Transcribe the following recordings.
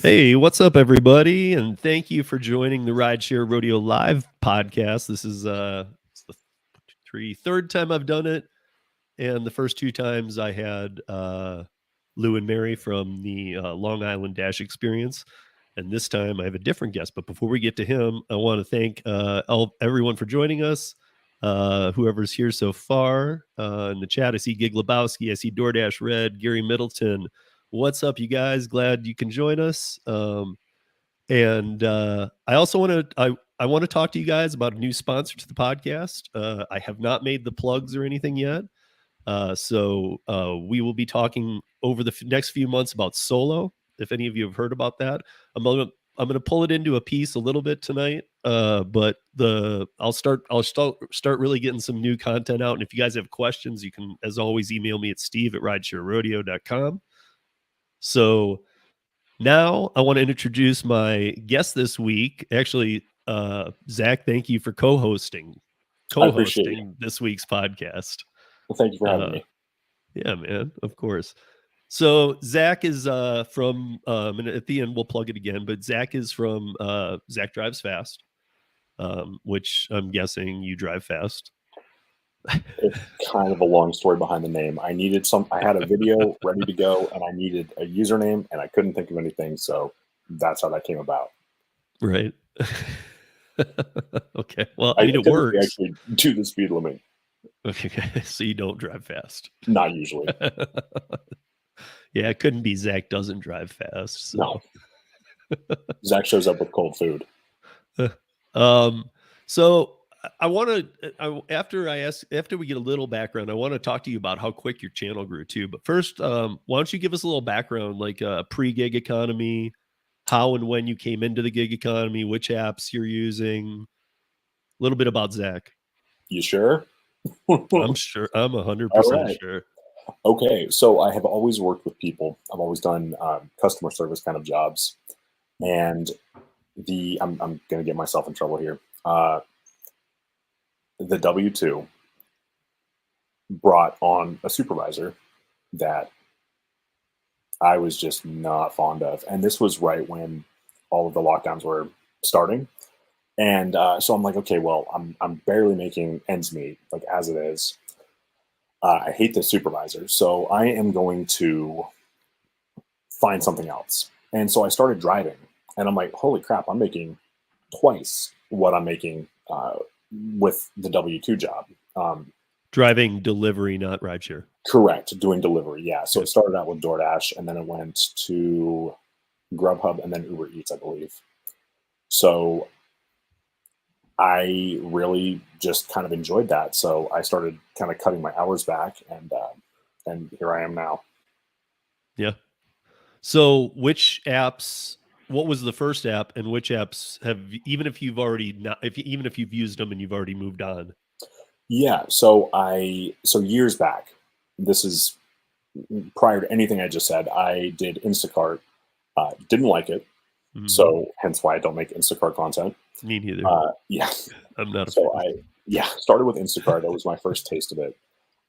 Hey, what's up, everybody? And thank you for joining the Rideshare Rodeo Live podcast. This is it's the third time I've done it, and the first two times I had Lou and Mary from the Long Island Dash Experience, and this time I have a different guest. But before we get to him, I want to thank everyone for joining us. Whoever's here so far in the chat, I see Gig Lebowski, I see DoorDash Red, Gary Middleton. What's up, you guys? Glad you can join us. And I also want to I want to talk to you guys about a new sponsor to the podcast. I have not made the plugs or anything yet, so we will be talking over the next few months about Solo. If any of you have heard about that, I'm gonna pull it into a piece a little bit tonight. But I'll start really getting some new content out. And if you guys have questions, you can, as always, email me at steve@ridesharerodeo.com. So now I want to introduce my guest this week. Actually, Zach, thank you for co-hosting this week's podcast. Well, thank you for having me. Yeah, man, of course. So Zach is from, and at the end we'll plug it again, but Zach is from ZachDrivesFast, which I'm guessing you drive fast. It's kind of a long story behind the name. I had a video ready to go, and I needed a username, and I couldn't think of anything, so that's how that came about. Right. Okay. Well, I mean, it works. Actually, do the speed limit. Okay, so you don't drive fast. Not usually. Yeah, it couldn't be Zach doesn't drive fast. So. No. Zach shows up with cold food. So I want to after we get a little background, I want to talk to you about how quick your channel grew too. But first, why don't you give us a little background, like pre-gig economy, how and when you came into the gig economy, which apps you're using, a little bit about Zach. You sure? I'm sure. I'm 100% sure. Okay, so I have always worked with people. I've always done customer service kind of jobs, and I'm going to get myself in trouble here. The W-2 brought on a supervisor that I was just not fond of, and this was right when all of the lockdowns were starting. And so I'm like, okay, well, I'm barely making ends meet, like as it is. I hate this supervisor, so I am going to find something else. And so I started driving, and I'm like, holy crap, I'm making twice what I'm making with the W-2 job. Driving delivery, not rideshare. Correct, doing delivery, yeah. So it started out with DoorDash, and then it went to Grubhub, and then UberEats, I believe. So I really just kind of enjoyed that. So I started kind of cutting my hours back, and here I am now. Yeah. So which apps, what was the first app, and which apps have, even if you've used them and you've already moved on? Yeah. So years back, this is prior to anything I just said, I did Instacart, didn't like it. Mm-hmm. So hence why I don't make Instacart content. Me neither. Yeah. I'm not. So started with Instacart. That was my first taste of it.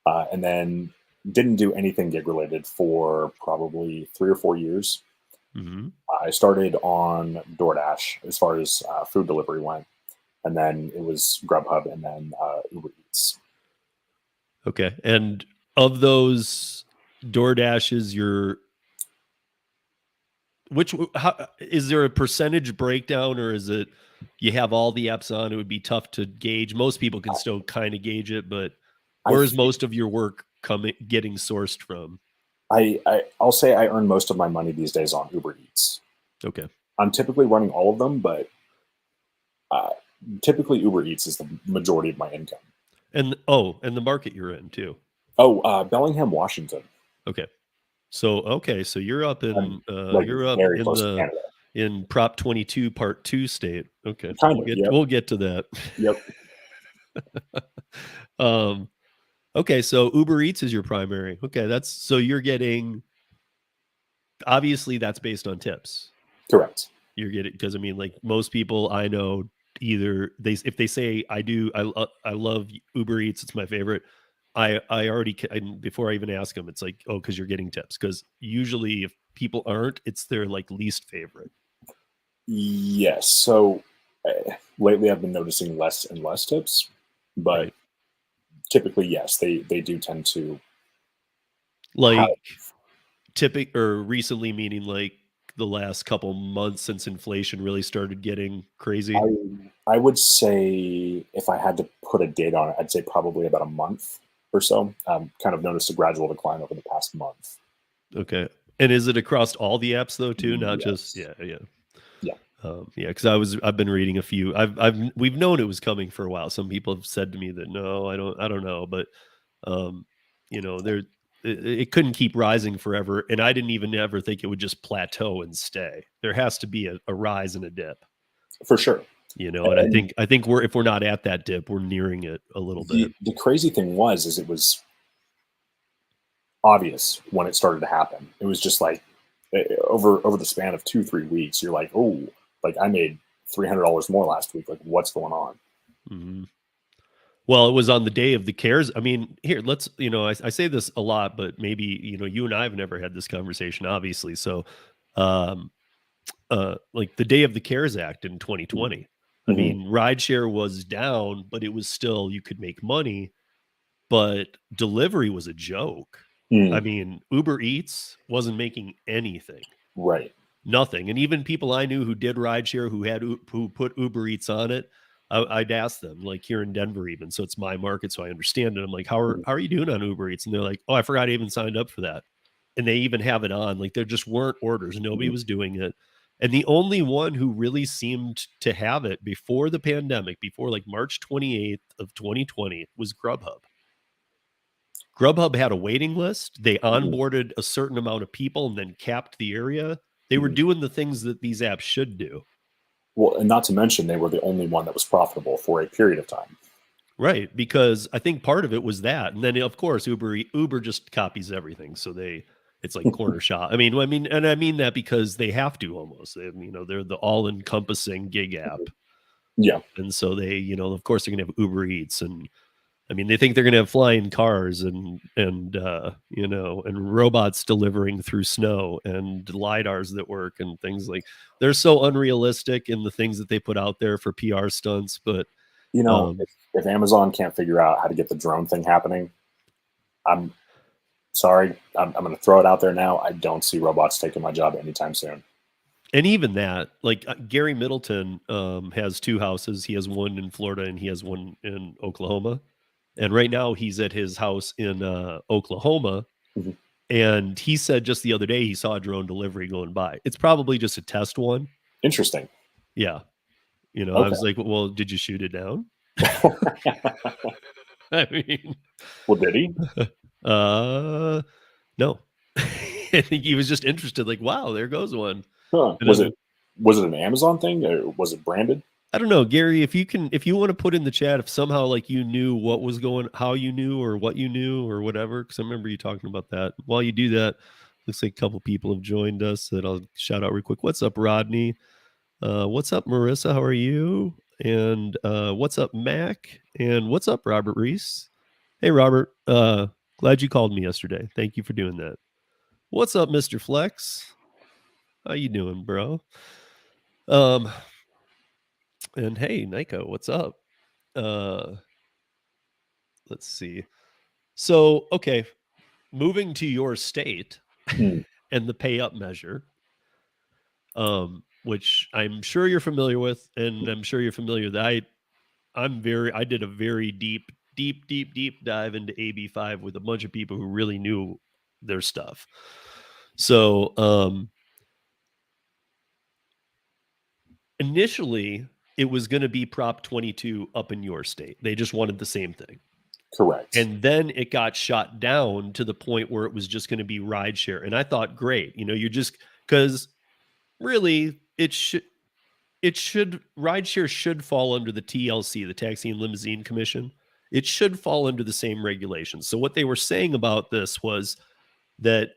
And then didn't do anything gig related for probably 3 or 4 years. Mm-hmm. I started on DoorDash as far as food delivery went. And then it was Grubhub, and then UberEats. Okay. And of those DoorDashes, how is there a percentage breakdown, or is it you have all the apps on? It would be tough to gauge. Most people can still kind of gauge it, but where is most of your work getting sourced from? I'll say I earn most of my money these days on UberEats. Okay. I'm typically running all of them, but typically UberEats is the majority of my income. And the market you're in too. Bellingham, Washington. Okay. So you're up in in Prop 22 Part 2 state. Okay. We'll get to that. Yep. Okay, so Uber Eats is your primary. Okay, so you're getting, obviously that's based on tips. Correct. You're getting, because I mean, like most people I know, either if they say I love Uber Eats, it's my favorite. I already, before I even ask them, it's like, oh, because you're getting tips. Because usually if people aren't, it's their like least favorite. Yes. So lately I've been noticing less and less tips, but Right. typically, yes, they do tend to have. Like recently, meaning like the last couple months since inflation really started getting crazy. I would say if I had to put a date on it, I'd say probably about a month or so. Kind of noticed a gradual decline over the past month. Okay. And is it across all the apps though too? Not just Yes. yeah. Yeah. Yeah, because I've been reading a few. We've known it was coming for a while. Some people have said to me that no, I don't know, but you know, it couldn't keep rising forever, and I didn't even ever think it would just plateau and stay. There has to be a rise and a dip, For sure. you know. And And I think if we're not at that dip, we're nearing it a little bit. the crazy thing is it was obvious when it started to happen. It was just like over the span of 2-3 weeks, you're like, oh, like I made $300 more last week. Like, what's going on? Mm-hmm. Well, it was on the day of the CARES. I mean, here, let's, you know, I say this a lot, but maybe, you know, you and I have never had this conversation, obviously. So, um, like the day of the CARES Act in 2020, I Mm-hmm. mean, rideshare was down, but it was still, you could make money, but delivery was a joke. I Mm, mean, Uber Eats wasn't making anything. right. Nothing. And even people I knew who did rideshare, who put Uber Eats on it, I'd ask them, like here in Denver, even. So it's my market, so I understand it. I'm like, Mhm. how are you doing on Uber Eats? And they're like, oh, I forgot I even signed up for that. And they even have it on. Like there just weren't orders. Nobody Mhm. was doing it. And the only one who really seemed to have it before the pandemic, before like March 28th of 2020, was Grubhub. Grubhub had a waiting list. They Mhm. onboarded a certain amount of people and then capped the area. They were Mhm. doing the things that these apps should do. Well, and not to mention they were the only one that was profitable for a period of time. Right, because I think part of it was that. And then of course Uber just copies everything. So it's like corner shop. I mean that because they have to almost. You know, they're the all-encompassing gig app. Yeah. And so they, you know, of course they're going to have Uber Eats, and I mean, they think they're going to have flying cars and you know, and robots delivering through snow and lidars that work and things like. They're so unrealistic in the things that they put out there for PR stunts, but You know, um if Amazon can't figure out how to get the drone thing happening, I'm sorry. I'm going to throw it out there now. I don't see robots taking my job anytime soon. and even that, like Gary Middleton has two houses. He has one in Florida and he has one in Oklahoma. And right now he's at his house in Oklahoma. Mhm. And he said just the other day he saw a drone delivery going by. It's probably just a test one. Interesting. Yeah. You know, I Okay. was like, well, did you shoot it down? I mean, Well, did he? uh, no. I think he was just interested, like, wow, there goes one. Huh. And then, Was it an Amazon thing or was it branded? I don't know, Gary, if you want to put in the chat, if somehow like you knew what was going, how you knew or what you knew or whatever, because I remember you talking about that. While you do that, looks like a couple people have joined us that I'll shout out real quick. What's up, Rodney? What's up, Marissa? How are you? And what's up, Mac? And what's up, Robert Reese? Hey, Robert. Glad you called me yesterday. Thank you for doing that. What's up, Mr. Flex? How you doing, bro? Um, and hey, Nico, what's up? Uh, let's see. So, okay, moving to your state Hmm. and the pay up measure, which I'm sure you're familiar with, and I'm sure you're familiar that I did a very deep dive into AB5 with a bunch of people who really knew their stuff. So, initially it was going to be Prop 22 up in your state. They just wanted the same thing. Correct. And then it got shot down to the point where it was just going to be rideshare. And I thought, great, you know, you're just because really rideshare should fall under the TLC, the Taxi and Limousine Commission. It should fall under the same regulations. So what they were saying about this was that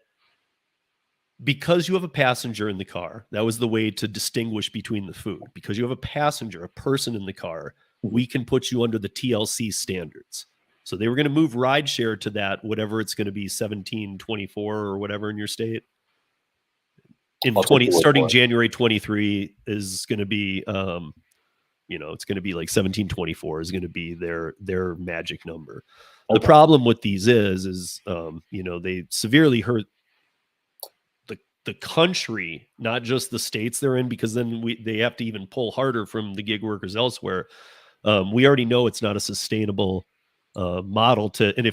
because you have a passenger in the car, that was the way to distinguish between the food. Because you have a passenger, a person in the car, Mhm. we can put you under the TLC standards. So they were going to move rideshare to that, whatever it's going to be, 1724 or whatever in your state. in I'll take your word starting for it. January 23 is going to be it's going to be like 1724 is going to be their magic number. The Okay. problem with these is they severely hurt the country, not just the states they're in, because then they have to even pull harder from the gig workers elsewhere. We already know it's not a sustainable model and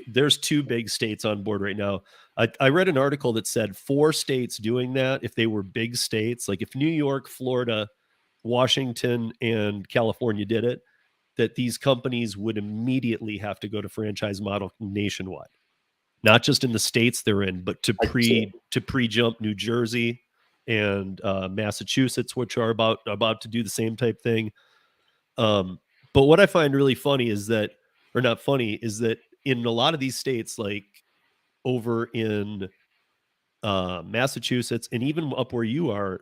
there's two big states on board right now. I read an article that said 4 states doing that, if they were big states, like if New York, Florida, Washington, and California did it, that these companies would immediately have to go to franchise model nationwide, not just in the states they're in, but to pre-jump New Jersey and Massachusetts, which are about to do the same type thing. But what I find really funny is that, or not funny, is that in a lot of these states, like over in Massachusetts and even up where you are,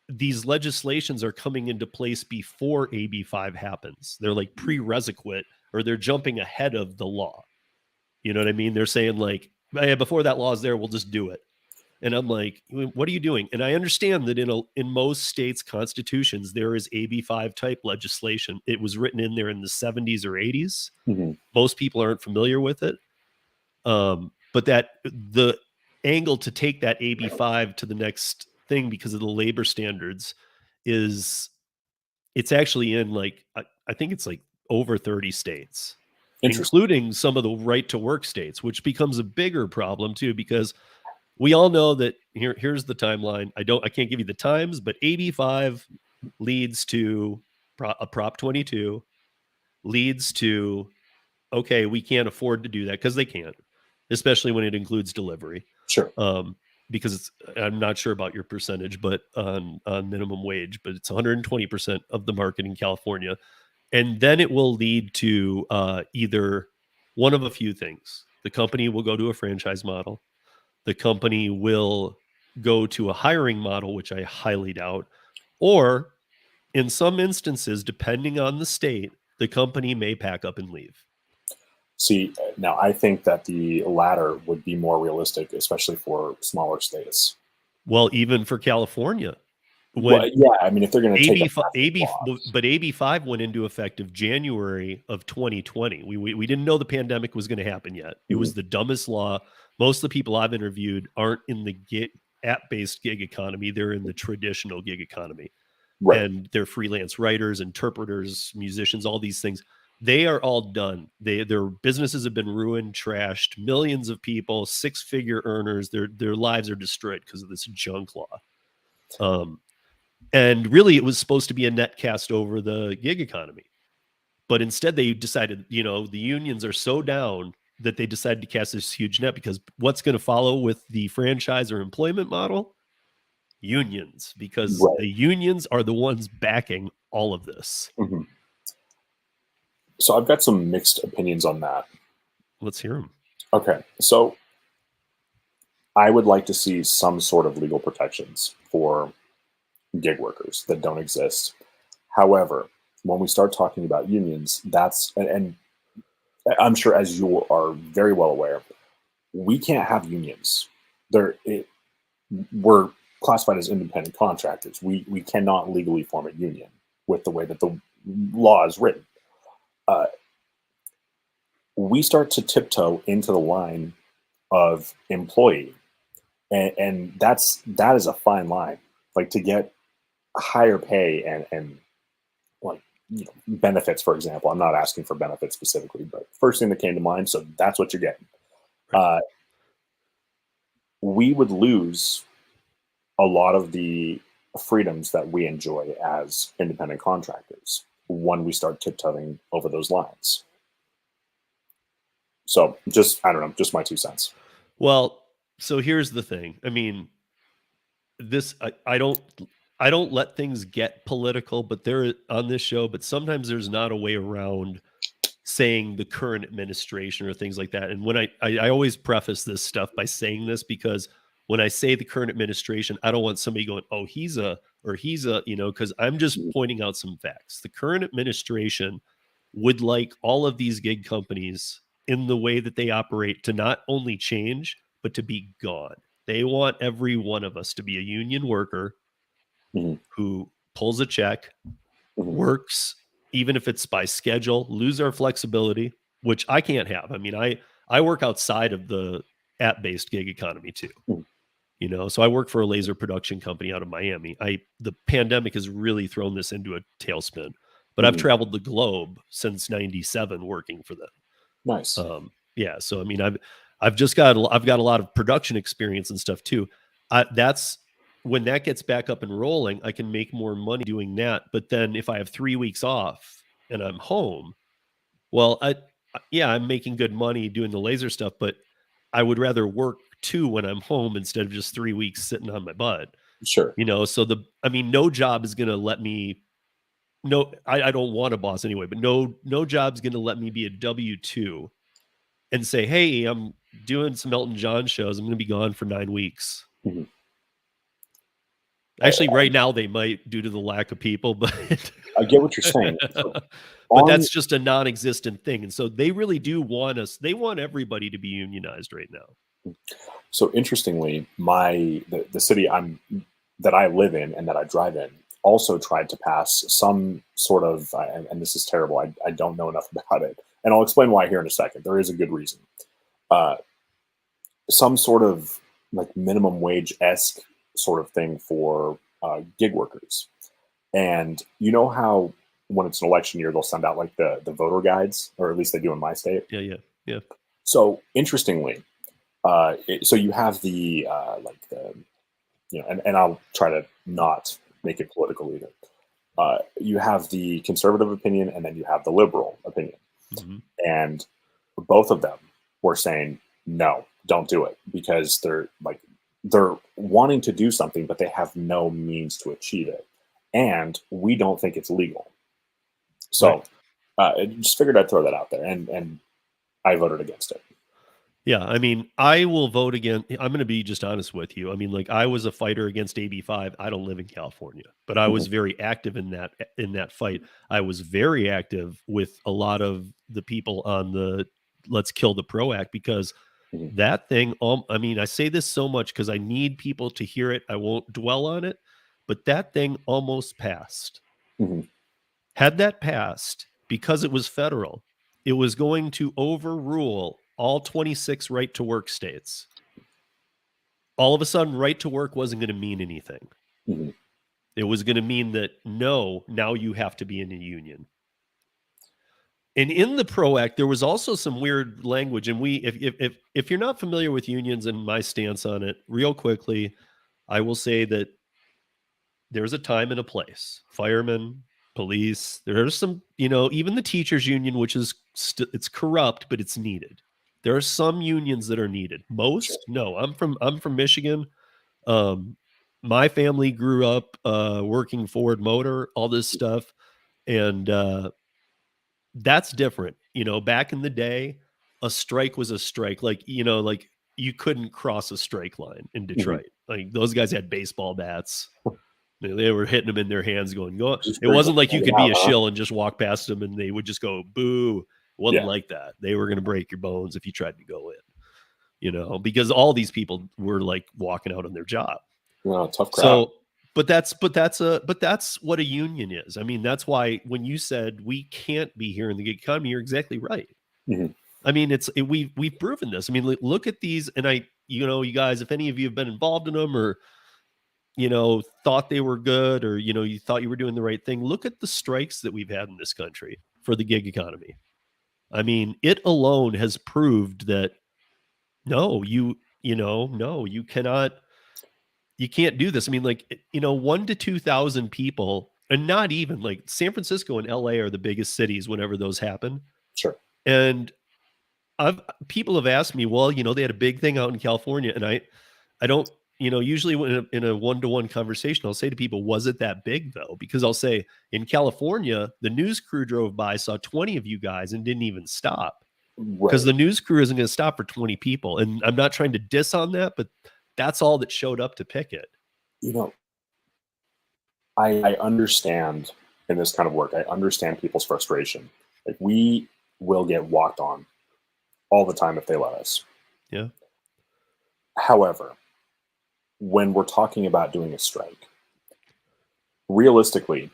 these legislations are coming into place before AB5 happens. They're like prerequisite, or they're jumping ahead of the law. You know what I mean? They're saying like, hey, before that law is there, we'll just do it. And I'm like, what are you doing? And I understand that in most states' constitutions, there is AB5 type legislation. It was written in there in the 70s or 80s. Mm-hmm. Most people aren't familiar with it. But that the angle to take that AB5 to the next thing because of the labor standards it's actually in like, I think it's like over 30 states, including some of the right to work states, which becomes a bigger problem too, because we all know that here's the timeline. I can't give you the times, but AB5 leads to a Prop 22, leads to, okay, we can't afford to do that, because they can't, especially when it includes delivery. Sure. Because I'm not sure about your percentage, but on minimum wage, but it's 120% of the market in California. And then it will lead to either one of a few things. The company will go to a franchise model. The company will go to a hiring model, which I highly doubt. Or in some instances, depending on the state, the company may pack up and leave. See, now I think that the latter would be more realistic, especially for smaller states. Well, even for California. Yeah, I mean, if they're going to take but AB5 went into effect of January of 2020. We didn't know the pandemic was going to happen yet. It was the dumbest law. Most of the people I've interviewed aren't in the app-based gig economy. They're in the traditional gig economy. Right. And they're freelance writers, interpreters, musicians, all these things. They are all done. Their businesses have been ruined, trashed. Millions of people, 6-figure earners, their lives are destroyed because of this junk law. And really, it was supposed to be a net cast over the gig economy. But instead, they decided, the unions are so down that they decided to cast this huge net, because what's going to follow with the franchise or employment model? Unions, because the unions are the ones backing all of this. Mm-hmm. So I've got some mixed opinions on that. Let's hear them. Okay. So I would like to see some sort of legal protections for gig workers that don't exist. However, when we start talking about unions, and I'm sure, as you are very well aware, we can't have unions. We're classified as independent contractors. We cannot legally form a union with the way that the law is written. We start to tiptoe into the line of employee, and that is a fine line. Like, to get higher pay and like, benefits, for example. I'm not asking for benefits specifically, but first thing that came to mind. So that's what you're getting. We would lose a lot of the freedoms that we enjoy as independent contractors when we start tiptoeing over those lines. So I don't know, just my 2 cents. Well, so here's the thing. I mean, I don't let things get political, but they're on this show, but sometimes there's not a way around saying the current administration or things like that. And when I always preface this stuff by saying this, because when I say the current administration, I don't want somebody going, oh, he's a, because I'm just pointing out some facts. The current administration would like all of these gig companies in the way that they operate to not only change, but to be gone. They want every one of us to be a union worker who pulls a check, works, even if it's by schedule, lose our flexibility, which I can't have. I mean, I work outside of the app-based gig economy too. You know, so I work for a laser production company out of Miami. The pandemic has really thrown this into a tailspin, but I've traveled the globe since '97 working for them. Nice. Yeah. So, I mean, I've got a lot of production experience and stuff too. That's when that gets back up and rolling, I can make more money doing that. But then if I have 3 weeks off and I'm home, well, I'm making good money doing the laser stuff, but I would rather work 2 when I'm home instead of just 3 weeks sitting on my butt. Sure. You know, so no job is going to let me. No, I don't want a boss anyway, but no job's going to let me be a W-2 and say, hey, I'm doing some Elton John shows. I'm going to be gone for 9 weeks. Actually, right now they might due to the lack of people, but I get what you're saying. But that's just a non-existent thing. And so they really do want us. They want everybody to be unionized right now. So interestingly, the city that I live in and that I drive in also tried to pass some sort of, and this is terrible, I don't know enough about it, and I'll explain why here in a second. There is a good reason. Some sort of like minimum wage-esque sort of thing for gig workers. And you know how when it's an election year, they'll send out like the voter guides, or at least they do in my state. Yeah. So interestingly, so you have the and I'll try to not make it political either. You have the conservative opinion, and then you have the liberal opinion, and both of them were saying no, don't do it, because they're wanting to do something, but they have no means to achieve it, and we don't think it's legal. So just figured I'd throw that out there, and I voted against it. Yeah, I mean, I will vote again. I'm going to be just honest with you. I mean, like, I was a fighter against AB5. I don't live in California, but I was very active in that fight. I was very active with a lot of the people on the Let's Kill the Pro Act, because that thing, I mean, I say this so much because I need people to hear it. I won't dwell on it, but that thing almost passed. Had that passed, because it was federal, it was going to overrule all 26 right-to-work states. All of a sudden, right-to-work wasn't going to mean anything. It was going to mean that, no, now you have to be in a union. And in the PRO Act, there was also some weird language. And if you're not familiar with unions and my stance on it, real quickly, I will say that there's a time and a place. Firemen, police, there's some, even the teachers union, which is it's corrupt, but it's needed. There are some unions that are needed. Most, no. I'm from Michigan. My family grew up working Ford Motor, all this stuff, and that's different. Back in the day, a strike was a strike. Like you couldn't cross a strike line in Detroit. Like, those guys had baseball bats. They were hitting them in their hands, going. It wasn't like you could be a shill and just walk past them and they would just go boo. It wasn't like that. They were going to break your bones if you tried to go in, because all these people were like walking out on their job. Wow, tough crowd. So, but that's what a union is. I mean, that's why when you said we can't be here in the gig economy, you're exactly right. I mean, we've proven this. I mean, look at these, and you guys, if any of you have been involved in them or thought they were good, or you thought you were doing the right thing, look at the strikes that we've had in this country for the gig economy. I mean, it alone has proved that you can't do this. I mean, 1,000 to 2,000 people, and not even, like, San Francisco and LA are the biggest cities whenever those happen. Sure. And people have asked me, well, they had a big thing out in California, and I don't, usually when in a one-to-one conversation, I'll say to people, was it that big though? Because I'll say, in California, the news crew drove by, saw 20 of you guys and didn't even stop, because the news crew isn't going to stop for 20 people. And I'm not trying to diss on that, but that's all that showed up to picket. I understand in this kind of work, I understand people's frustration. Like, we will get walked on all the time if they let us. Yeah. However, when we're talking about doing a strike, realistically,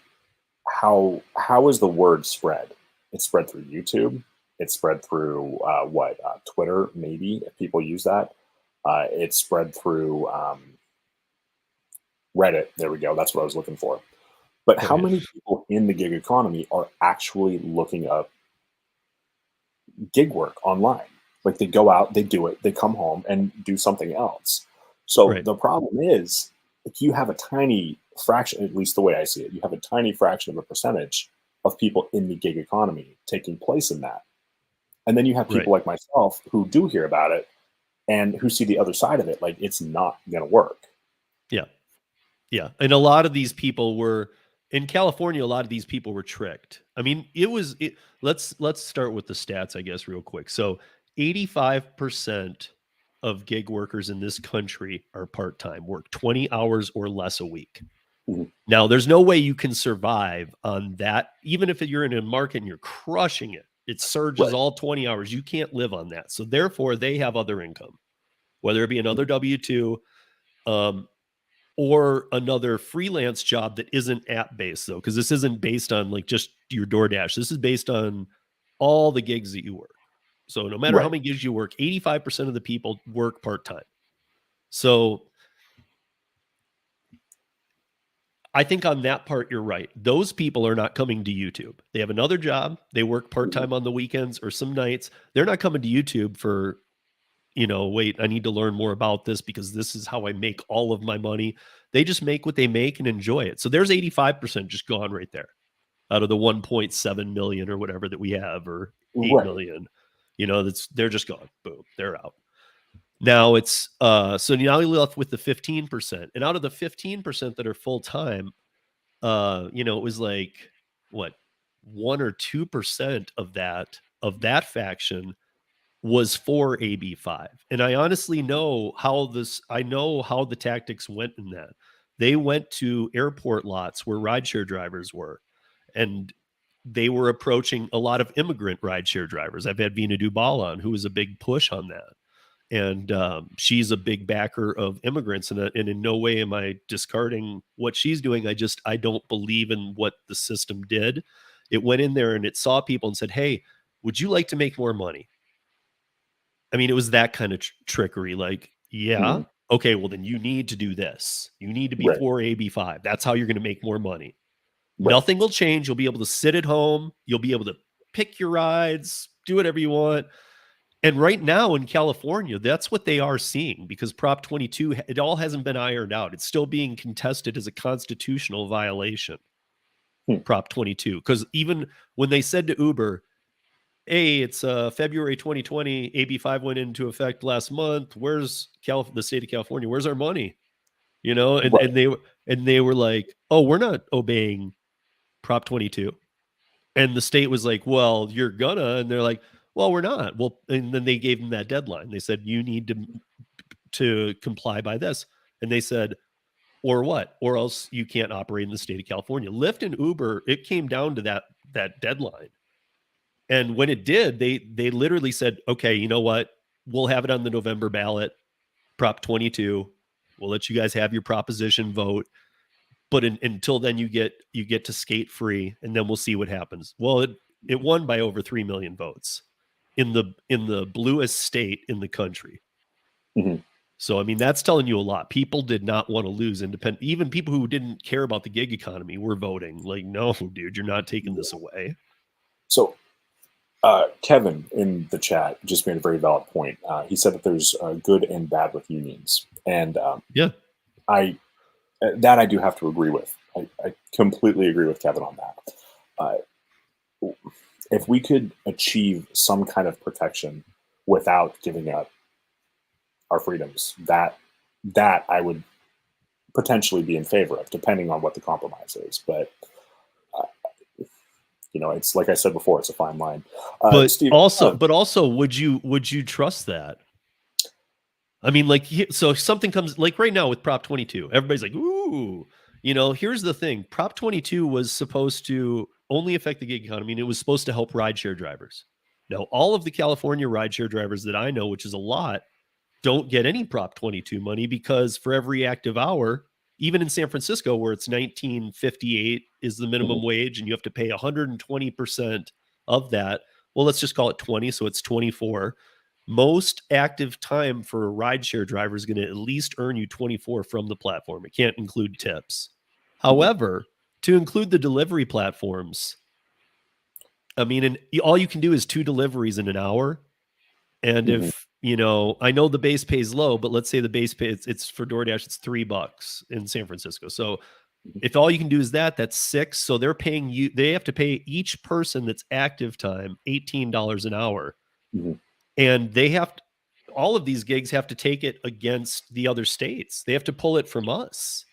how is the word spread? It's spread through YouTube. It's spread through Twitter, maybe, if people use that. It's spread through Reddit. There we go. That's what I was looking for. But how many people in the gig economy are actually looking up gig work online? Like, they go out, they do it, they come home and do something else. So the problem is, like, you have a tiny fraction, at least the way I see it, you have a tiny fraction of a percentage of people in the gig economy taking place in that. And then you have people like myself who do hear about it and who see the other side of it. Like, it's not going to work. Yeah. Yeah. And a lot of these people were in California. A lot of these people were tricked. I mean, let's start with the stats, I guess, real quick. So 85% of gig workers in this country are part-time, work 20 hours or less a week. Mm-hmm. Now, there's no way you can survive on that. Even if you're in a market and you're crushing it, it surges all 20 hours. You can't live on that. So therefore, they have other income, whether it be another W-2 or another freelance job that isn't app-based, though, because this isn't based on like just your DoorDash. This is based on all the gigs that you work. So no matter how many gigs you work, 85% of the people work part-time. So I think on that part, you're right. Those people are not coming to YouTube. They have another job. They work part-time on the weekends or some nights. They're not coming to YouTube for, wait, I need to learn more about this because this is how I make all of my money. They just make what they make and enjoy it. So there's 85% just gone right there out of the 1.7 million or whatever that we have, or 8 million. They're just gone. Boom, they're out. Now it's so now you're left with the 15%, and out of the 15% that are full time, it was like what 1 or 2% of that faction was for AB5, and I honestly know how the tactics went in that. They went to airport lots where rideshare drivers were, and they were approaching a lot of immigrant rideshare drivers. I've had Vina Dubal on, who was a big push on that. And she's a big backer of immigrants, and in no way am I discarding what she's doing. I don't believe in what the system did. It went in there and it saw people and said, hey, would you like to make more money? I mean, it was that kind of trickery. Like, yeah, okay, well, then you need to do this. You need to be for AB5. That's how you're going to make more money. Nothing will change. You'll be able to sit at home. You'll be able to pick your rides, do whatever you want. And right now in California, that's what they are seeing, because Prop 22, it all hasn't been ironed out. It's still being contested as a constitutional violation, Prop 22. Because even when they said to Uber, hey, it's February 2020, AB5 went into effect last month. Where's the state of California? Where's our money? And they were like, oh, we're not obeying Prop 22. And the state was like, well, you're gonna. And they're like, well, we're not. Well, and then they gave them that deadline. They said, you need to comply by this. And they said, or what? Or else you can't operate in the state of California. Lyft and Uber, it came down to that deadline. And when it did, they literally said, okay, you know what? We'll have it on the November ballot, Prop 22. We'll let you guys have your proposition vote. But until then, you get to skate free, and then we'll see what happens. Well, it won by over 3 million votes in the bluest state in the country. Mm-hmm. So, I mean, that's telling you a lot. People did not want to lose independent. Even people who didn't care about the gig economy were voting. Like, no, dude, you're not taking this away. So, Kevin in the chat just made a very valid point. He said that there's good and bad with unions, and I do have to agree with. I completely agree with Kevin on that. If we could achieve some kind of protection without giving up our freedoms, that I would potentially be in favor of, depending on what the compromise is. But it's like I said before, it's a fine line. But Steve, also, would you trust that? I mean, like, so something comes, like right now with Prop 22, everybody's like, ooh, here's the thing. Prop 22 was supposed to only affect the gig economy, and it was supposed to help rideshare drivers. Now, all of the California rideshare drivers that I know, which is a lot, don't get any Prop 22 money, because for every active hour, even in San Francisco, where it's $19.58 is the minimum wage, and you have to pay 120% of that. Well, let's just call it 20, so it's 24. Most active time for a rideshare driver is going to at least earn you 24 from the platform. It can't include tips. However, to include the delivery platforms, I mean, and all you can do is 2 deliveries in an hour. And if, I know the base pay is low, but let's say the base pay, it's for DoorDash, it's $3 in San Francisco. So if all you can do is that's 6. So they're paying you, they have to pay each person that's active time $18 an hour. And they have to, all of these gigs have to take it against the other states. They have to pull it from us,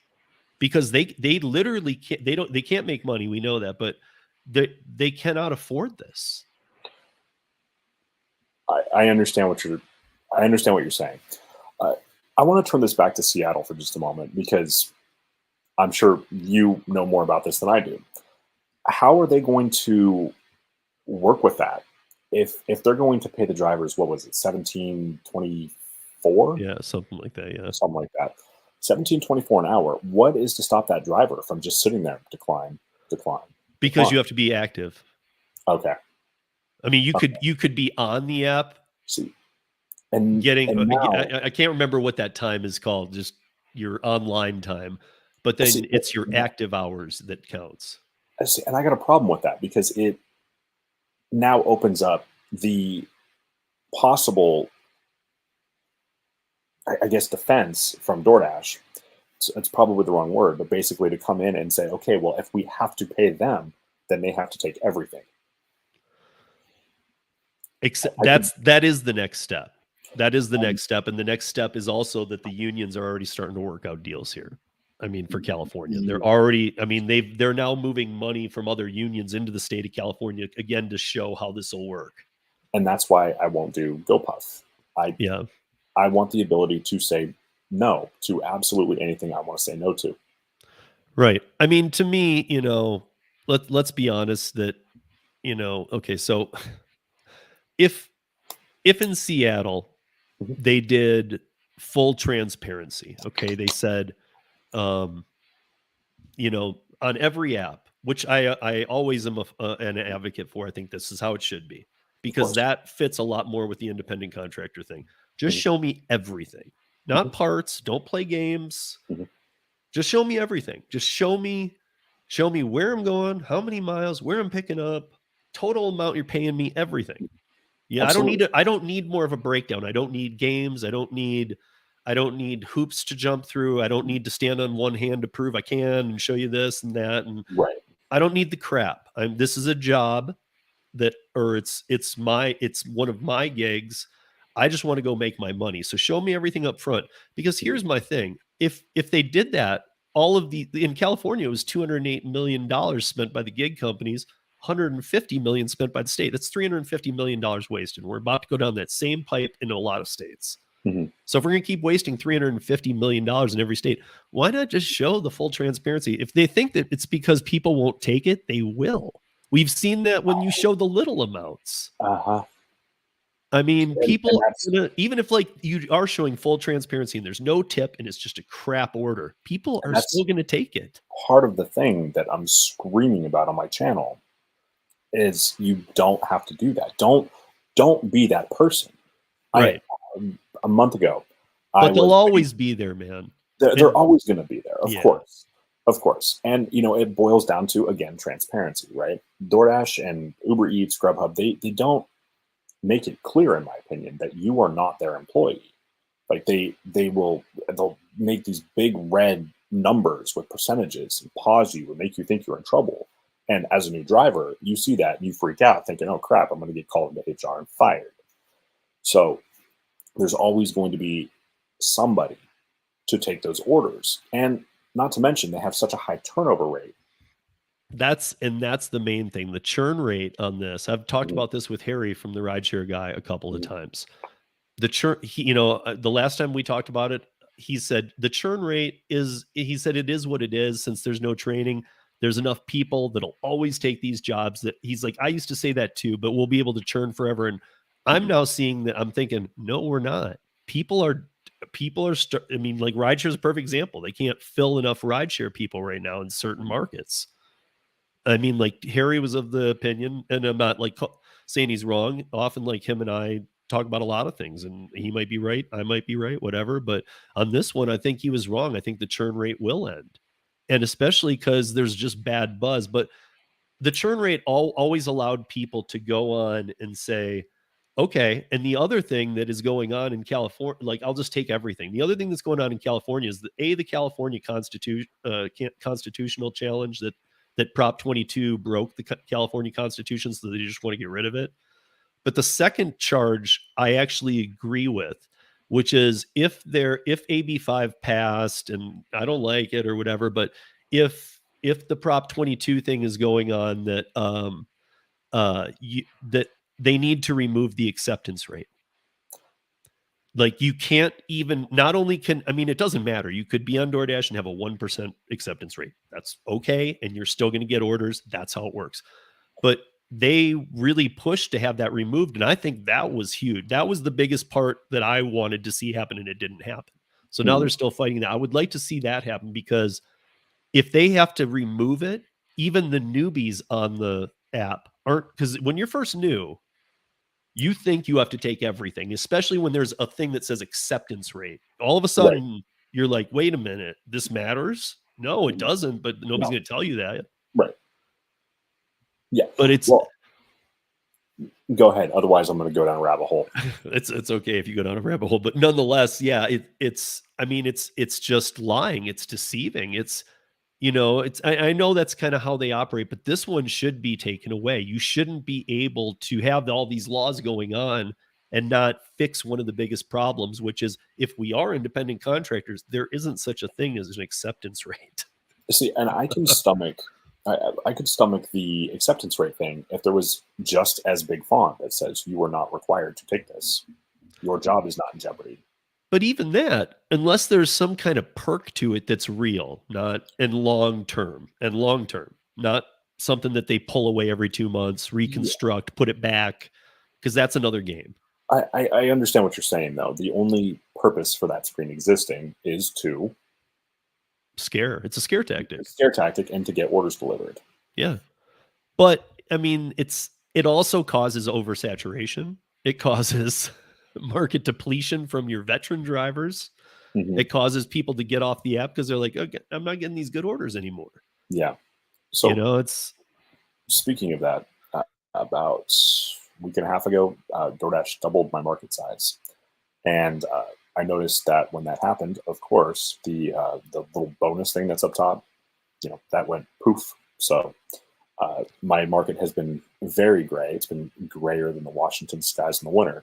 because they literally can't, they can't make money. We know that, but they cannot afford this. I understand what you're saying. I want to turn this back to Seattle for just a moment, because I'm sure you know more about this than I do. How are they going to work with that? If they're going to pay the drivers, what was it, $17.24? Yeah, something like that. Yeah, something like that. $17.24 an hour. What is to stop that driver from just sitting there? Decline. Because you have to be active. Okay. I mean, you could be on the app. See, and now, I can't remember what that time is called, just your online time, but then it's your active hours that counts. And I got a problem with that, because it now opens up the possible, I guess, defense from DoorDash. It's probably the wrong word, but basically to come in and say, okay, well, if we have to pay them, then they have to take everything. That is the next step. That is the next step. And the next step is also that the unions are already starting to work out deals here. I mean, for California, they're already, I mean, they're now moving money from other unions into the state of California, again, to show how this will work. And that's why I won't do GoPuff. I want the ability to say no to absolutely anything I want to say no to. Right. I mean, to me, let's be honest that, okay, so if in Seattle, they did full transparency, okay, they said, on every app, which I always am an advocate for. I think this is how it should be, because that fits a lot more with the independent contractor thing. Just show me everything, not parts. Don't play games. Just show me everything. Just show me where I'm going, how many miles, where I'm picking up, total amount you're paying me, everything. Yeah, absolutely. I don't need more of a breakdown. I don't need games. I don't need hoops to jump through. I don't need to stand on one hand to prove I can and show you this and that. And I don't need the crap. This is a job it's one of my gigs. I just want to go make my money. So show me everything up front, because here's my thing. If they did that, in California, it was $208 million spent by the gig companies, $150 million spent by the state. That's $350 million wasted. We're about to go down that same pipe in a lot of states. So if we're going to keep wasting $350 million in every state, why not just show the full transparency? If they think that it's because people won't take it, they will. We've seen that when you show the little amounts. I mean, people, even if you are showing full transparency and there's no tip and it's just a crap order, people are still going to take it. Part of the thing that I'm screaming about on my channel is you don't have to do that. Don't be that person. Right. A month ago, but they'll always be there, man. They're always going to be there, of course. And it boils down to, again, transparency, right? DoorDash and UberEats, Grubhub, they don't make it clear, in my opinion, that you are not their employee. Like they'll make these big red numbers with percentages and pause you and make you think you're in trouble. And as a new driver, you see that and you freak out, thinking, "Oh crap, I'm going to get called into HR and fired." So there's always going to be somebody to take those orders. And not to mention, they have such a high turnover rate. That's the main thing, the churn rate on this. I've talked about this with Harry from the Rideshare Guy a couple of times. The churn, the last time we talked about it, he said the churn rate it is what it is. Since there's no training, there's enough people that'll always take these jobs. That he's like, I used to say that too, but we'll be able to churn forever. And I'm now seeing that. I'm thinking, no, we're not. people are I mean, like rideshare is a perfect example. They can't fill enough rideshare people right now in certain markets. I mean, like Harry was of the opinion, and I'm not like saying he's wrong. Often, like him and I talk about a lot of things, and he might be right, I might be right, whatever. But on this one, I think he was wrong. I think the churn rate will end, and especially because there's just bad buzz. But the churn rate always allowed people to go on and say, okay. And the other thing that is going on in California, like I'll just take everything. The other thing that's going on in California is the California constitutional challenge that Prop 22 broke the California Constitution, so they just want to get rid of it. But the second charge I actually agree with, which is if AB 5 passed, and I don't like it or whatever, but if the Prop 22 thing is going on, that that they need to remove the acceptance rate. Like you can't even, not only can, I mean, it doesn't matter. You could be on DoorDash and have a 1% acceptance rate. That's okay. And you're still going to get orders. That's how it works. But they really pushed to have that removed. And I think that was huge. That was the biggest part that I wanted to see happen, and it didn't happen. So now they're still fighting that. I would like to see that happen, because if they have to remove it, even the newbies on the app aren't, because when you're first new, you think you have to take everything, especially when there's a thing that says acceptance rate. All of a sudden, you're like, wait a minute, this matters? No, it doesn't, but nobody's going to tell you that. Right. Yeah. But it's... Well, go ahead. Otherwise, I'm going to go down a rabbit hole. It's okay if you go down a rabbit hole. But nonetheless, yeah, it's just lying. It's deceiving. It's... I know that's kind of how they operate, but this one should be taken away. You shouldn't be able to have all these laws going on and not fix one of the biggest problems, which is if we are independent contractors, there isn't such a thing as an acceptance rate. See, and I can stomach, I could stomach the acceptance rate thing if there was just as big font that says you are not required to take this. Your job is not in jeopardy. But even that, unless there's some kind of perk to it that's real, not and long term, not something that they pull away every 2 months, reconstruct, put it back, because that's another game. I understand what you're saying, though. The only purpose for that screen existing is to scare. It's a scare tactic. And to get orders delivered. Yeah. But I mean, it also causes oversaturation. It causes market depletion from your veteran drivers. It causes people to get off the app because they're like, okay, I'm not getting these good orders anymore. Yeah. So it's... Speaking of that, about a week and a half ago, DoorDash doubled my market size. And I noticed that when that happened, of course, the little bonus thing that's up top, that went poof. So my market has been very gray. It's been grayer than the Washington skies in the winter.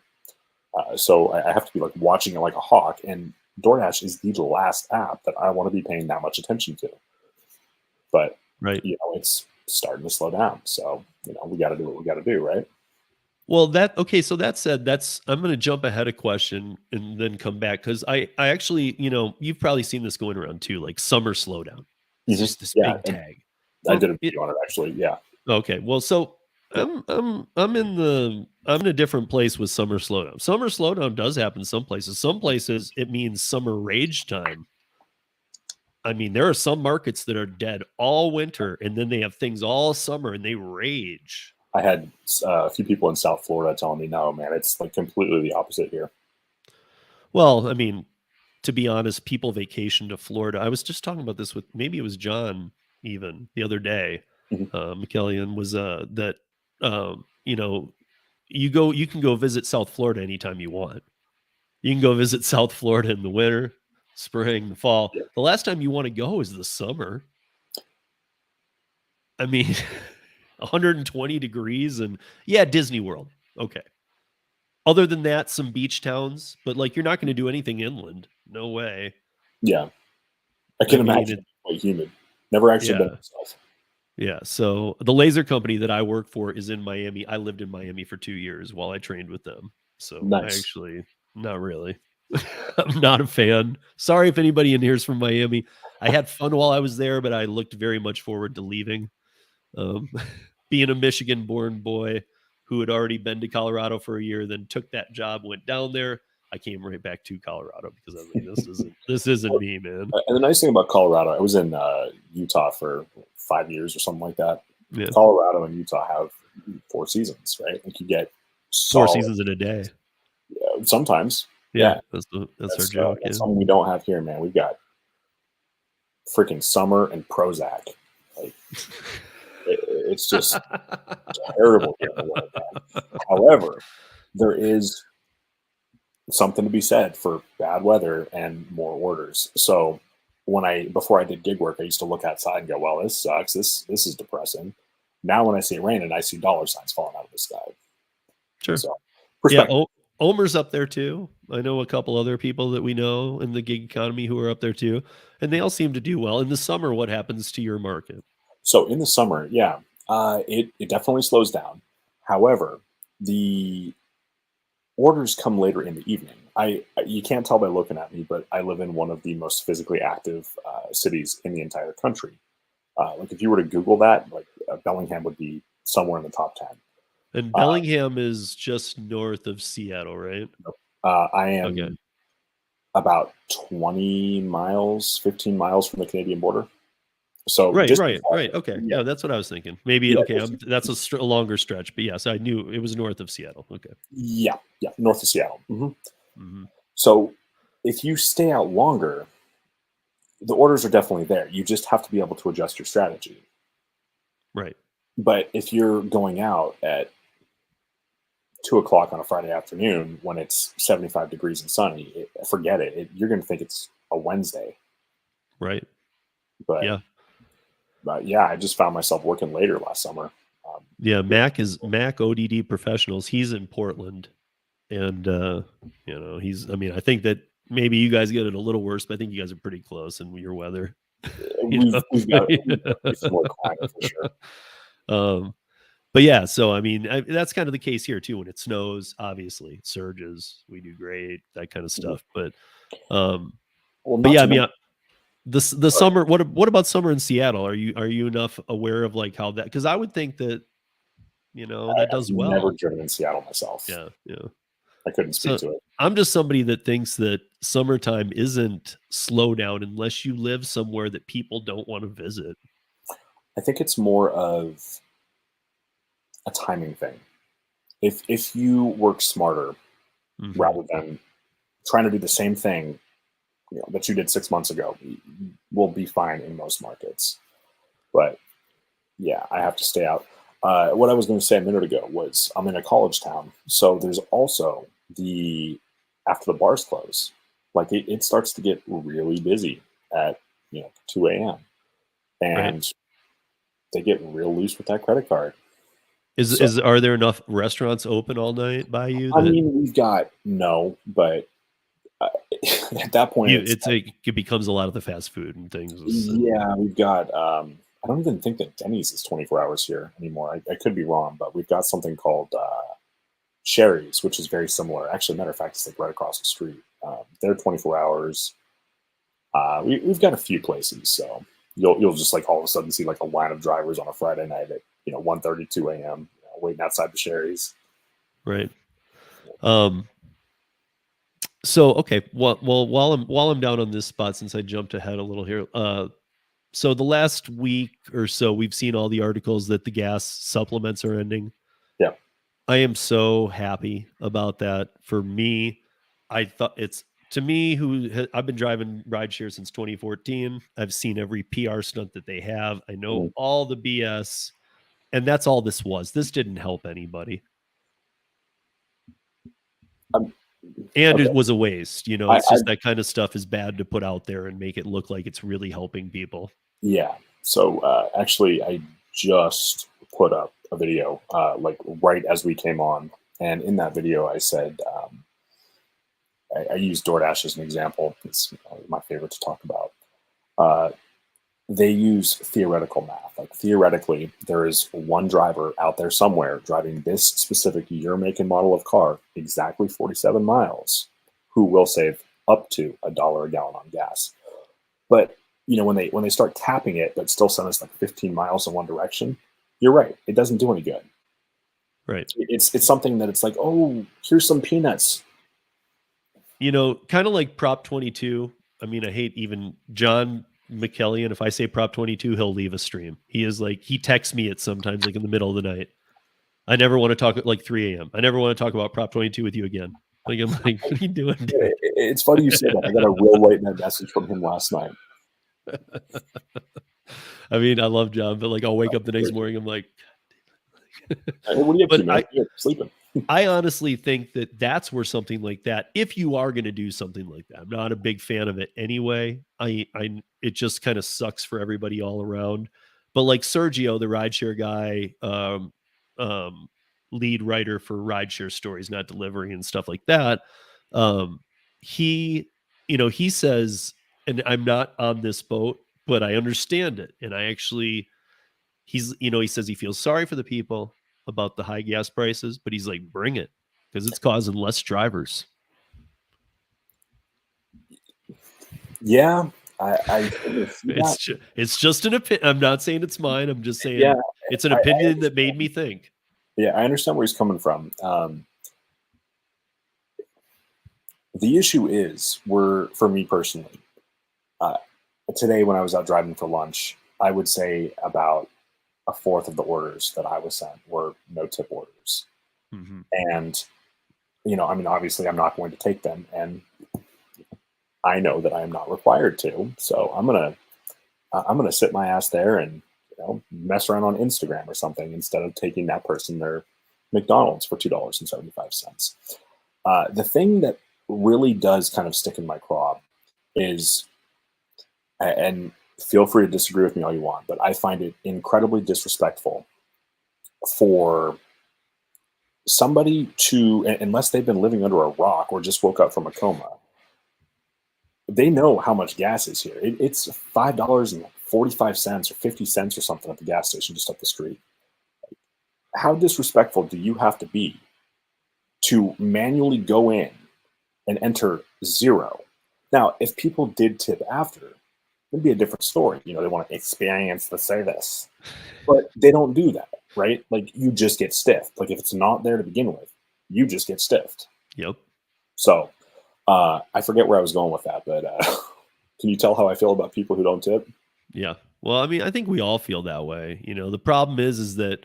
So I have to be like watching it like a hawk. And DoorDash is the last app that I want to be paying that much attention to. But it's starting to slow down. So we got to do what we got to do, right? Well, so that said, I'm going to jump ahead a question and then come back, because I actually, you've probably seen this going around too, like summer slowdown. It's just this big tag. I did a video on it actually. Yeah. Okay. Well, so I'm in a different place with summer slowdown. Summer slowdown does happen some places. Some places it means summer rage time. I mean, there are some markets that are dead all winter, and then they have things all summer and they rage. I had a few people in South Florida telling me, no, man, it's like completely the opposite here. Well, I mean, to be honest, people vacation to Florida. I was just talking about this with, maybe it was John even the other day. McKellian was that, you can go visit South Florida anytime you want. You can go visit South Florida in the winter, spring, the fall. Yeah. The last time you want to go is the summer. I mean, 120 degrees and Disney World. Okay. Other than that, some beach towns, but like you're not going to do anything inland. No way. Yeah. I can imagine it's quite humid. Never actually been myself. Yeah. So the laser company that I work for is in Miami. I lived in Miami for 2 years while I trained with them. So nice. I actually, not really. I'm not a fan. Sorry if anybody in here is from Miami. I had fun while I was there, but I looked very much forward to leaving. Being a Michigan-born boy who had already been to Colorado for a year, then took that job, went down there. I came right back to Colorado because I was like, this isn't me, man. And the nice thing about Colorado, I was in Utah for 5 years or something like that. Yeah. Colorado and Utah have 4 seasons, right? Like you get 4 seasons in a day. Sometimes. Yeah. That's our joke. That's something we don't have here, man. We've got freaking summer and Prozac. Like it's just terrible here in the world, man. However, there is something to be said for bad weather and more orders. So before I did gig work, I used to look outside and go, well, this sucks. This is depressing. Now when I see it raining, I see dollar signs falling out of the sky. Sure. So, yeah, Omer's up there too. I know a couple other people that we know in the gig economy who are up there too, and they all seem to do well. In the summer, what happens to your market? So in the summer, yeah, it definitely slows down. However, the orders come later in the evening. You can't tell by looking at me, but I live in one of the most physically active cities in the entire country. Like if you were to Google that, like Bellingham would be somewhere in the top 10. And Bellingham is just north of Seattle, right? I am about 20 miles, 15 miles from the Canadian border. So right. Okay, yeah, that's what I was thinking. Maybe that's a longer stretch, but yes, I knew it was north of Seattle. Okay. Yeah, north of Seattle. So if you stay out longer, the orders are definitely there. You just have to be able to adjust your strategy. Right. But if you're going out at 2:00 on a Friday afternoon when it's 75 degrees and sunny, forget it. You're going to think it's a Wednesday. Right. But yeah, I just found myself working later last summer. Mac ODD Professionals. He's in Portland, and I think that maybe you guys get it a little worse, but I think you guys are pretty close in your weather. We've got similar climate for sure. But yeah, so I mean, that's kind of the case here too. When it snows, obviously it surges. We do great, that kind of stuff. But yeah, I mean, the summer. What about summer in Seattle? Are you enough aware of like how that? Because I would think that that does well. I've never driven in Seattle myself. Yeah. I couldn't speak to it. I'm just somebody that thinks that summertime isn't slowdown unless you live somewhere that people don't want to visit. I think it's more of a timing thing. If you work smarter rather than trying to do the same thing that you did 6 months ago, will be fine in most markets. But yeah, I have to stay out. What I was going to say a minute ago was I'm in a college town, so there's also after the bars close, like it starts to get really busy at 2 a.m. and they get real loose with that credit card. Are there enough restaurants open all night by you? I mean, we've got but at that point, it becomes a lot of the fast food and things. Yeah, we've got. I don't even think that Denny's is 24 hours here anymore. I could be wrong, but we've got something called Sherry's, which is very similar. Actually, matter of fact, it's like right across the street. They're 24 hours. We've got a few places, so you'll just like all of a sudden see like a line of drivers on a Friday night at 1:30, 2 a.m. Waiting outside the Sherry's. Right. So okay, well, while I'm down on this spot, since I jumped ahead a little here, so the last week or so, we've seen all the articles that the gas supplements are ending. Yeah, I am so happy about that. For me, I thought I've been driving rideshare since 2014. I've seen every PR stunt that they have. I know all the BS, and that's all this was. This didn't help anybody. It was a waste. It's just that kind of stuff is bad to put out there and make it look like it's really helping people. Yeah. So actually, I just put up a video like right as we came on. And in that video, I said, I used DoorDash as an example. It's my favorite to talk about. They use theoretical math. Like theoretically, there is one driver out there somewhere driving this specific year, make, and model of car exactly 47 miles who will save up to $1 a gallon on gas. But when they start capping it, but still send us like 15 miles in one direction, you're right. It doesn't do any good. Right. It's something that it's like, oh, here's some peanuts. kind of like Prop 22. I mean, I hate even John McKelly, and if I say Prop 22, he'll leave a stream. He texts me at sometimes like in the middle of the night. I never want to talk at like 3 a.m. I never want to talk about Prop 22 with you again. Like, I'm like, what are you doing, dude? It's funny you say that. I got a real late night message from him last night. I mean, I love John, but like I'll wake up the next morning, I'm like, hey, what are you up to, man? You're sleeping. I honestly think that that's where something like that, if you are going to do something like that, I'm not a big fan of it anyway. It just kind of sucks for everybody all around. But like Sergio, the rideshare guy, lead writer for Rideshare Stories, Not Delivery and stuff like that. He says, and I'm not on this boat, but I understand it. And he says he feels sorry for the people about the high gas prices, but he's like, bring it, because it's causing less drivers. Yeah. It's just an opinion. I'm not saying it's mine. I'm just saying it's an opinion that made me think. Yeah, I understand where he's coming from. The issue is, for me personally, today when I was out driving for lunch, I would say about a fourth of the orders that I was sent were no tip orders. Mm-hmm. And, I mean, obviously I'm not going to take them, and I know that I am not required to. So I'm going to sit my ass there and, mess around on Instagram or something instead of taking that person their McDonald's for $2.75. The thing that really does kind of stick in my craw is, and feel free to disagree with me all you want, but I find it incredibly disrespectful for somebody to, unless they've been living under a rock or just woke up from a coma, they know how much gas is here. It's $5.45 or 50 cents or something at the gas station just up the street. How disrespectful do you have to be to manually go in and enter zero? Now, if people did tip after, it'd be a different story. They want to experience the service, but they don't do that, right? Like, you just get stiffed. Like, if it's not there to begin with, you just get stiffed. Yep. So I forget where I was going with that, but can you tell how I feel about people who don't tip? Yeah. Well, I mean, I think we all feel that way. The problem is that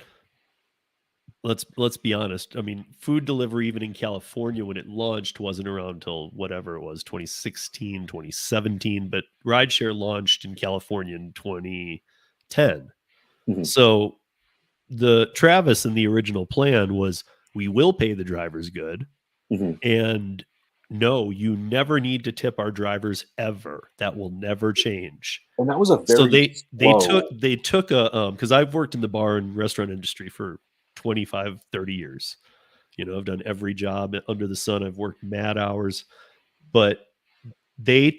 let's be honest. I mean, food delivery, even in California when it launched, wasn't around until whatever it was, 2016, 2017, but rideshare launched in California in 2010. Mm-hmm. So the Travis and the original plan was, we will pay the drivers good. Mm-hmm. And no, you never need to tip our drivers ever. That will never change. And that was a very so they took a because I've worked in the bar and restaurant industry for 25, 30 years. I've done every job under the sun. I've worked mad hours, but they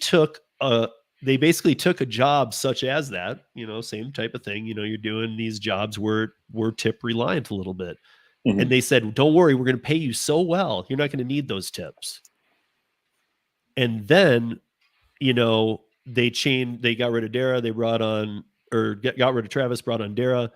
basically took a job such as that, same type of thing. You're doing these jobs where we're tip reliant a little bit. Mm-hmm. And they said, don't worry, we're going to pay you so well, you're not going to need those tips. And then, they got rid of Dara. They brought on, or got rid of Travis, brought on Dara.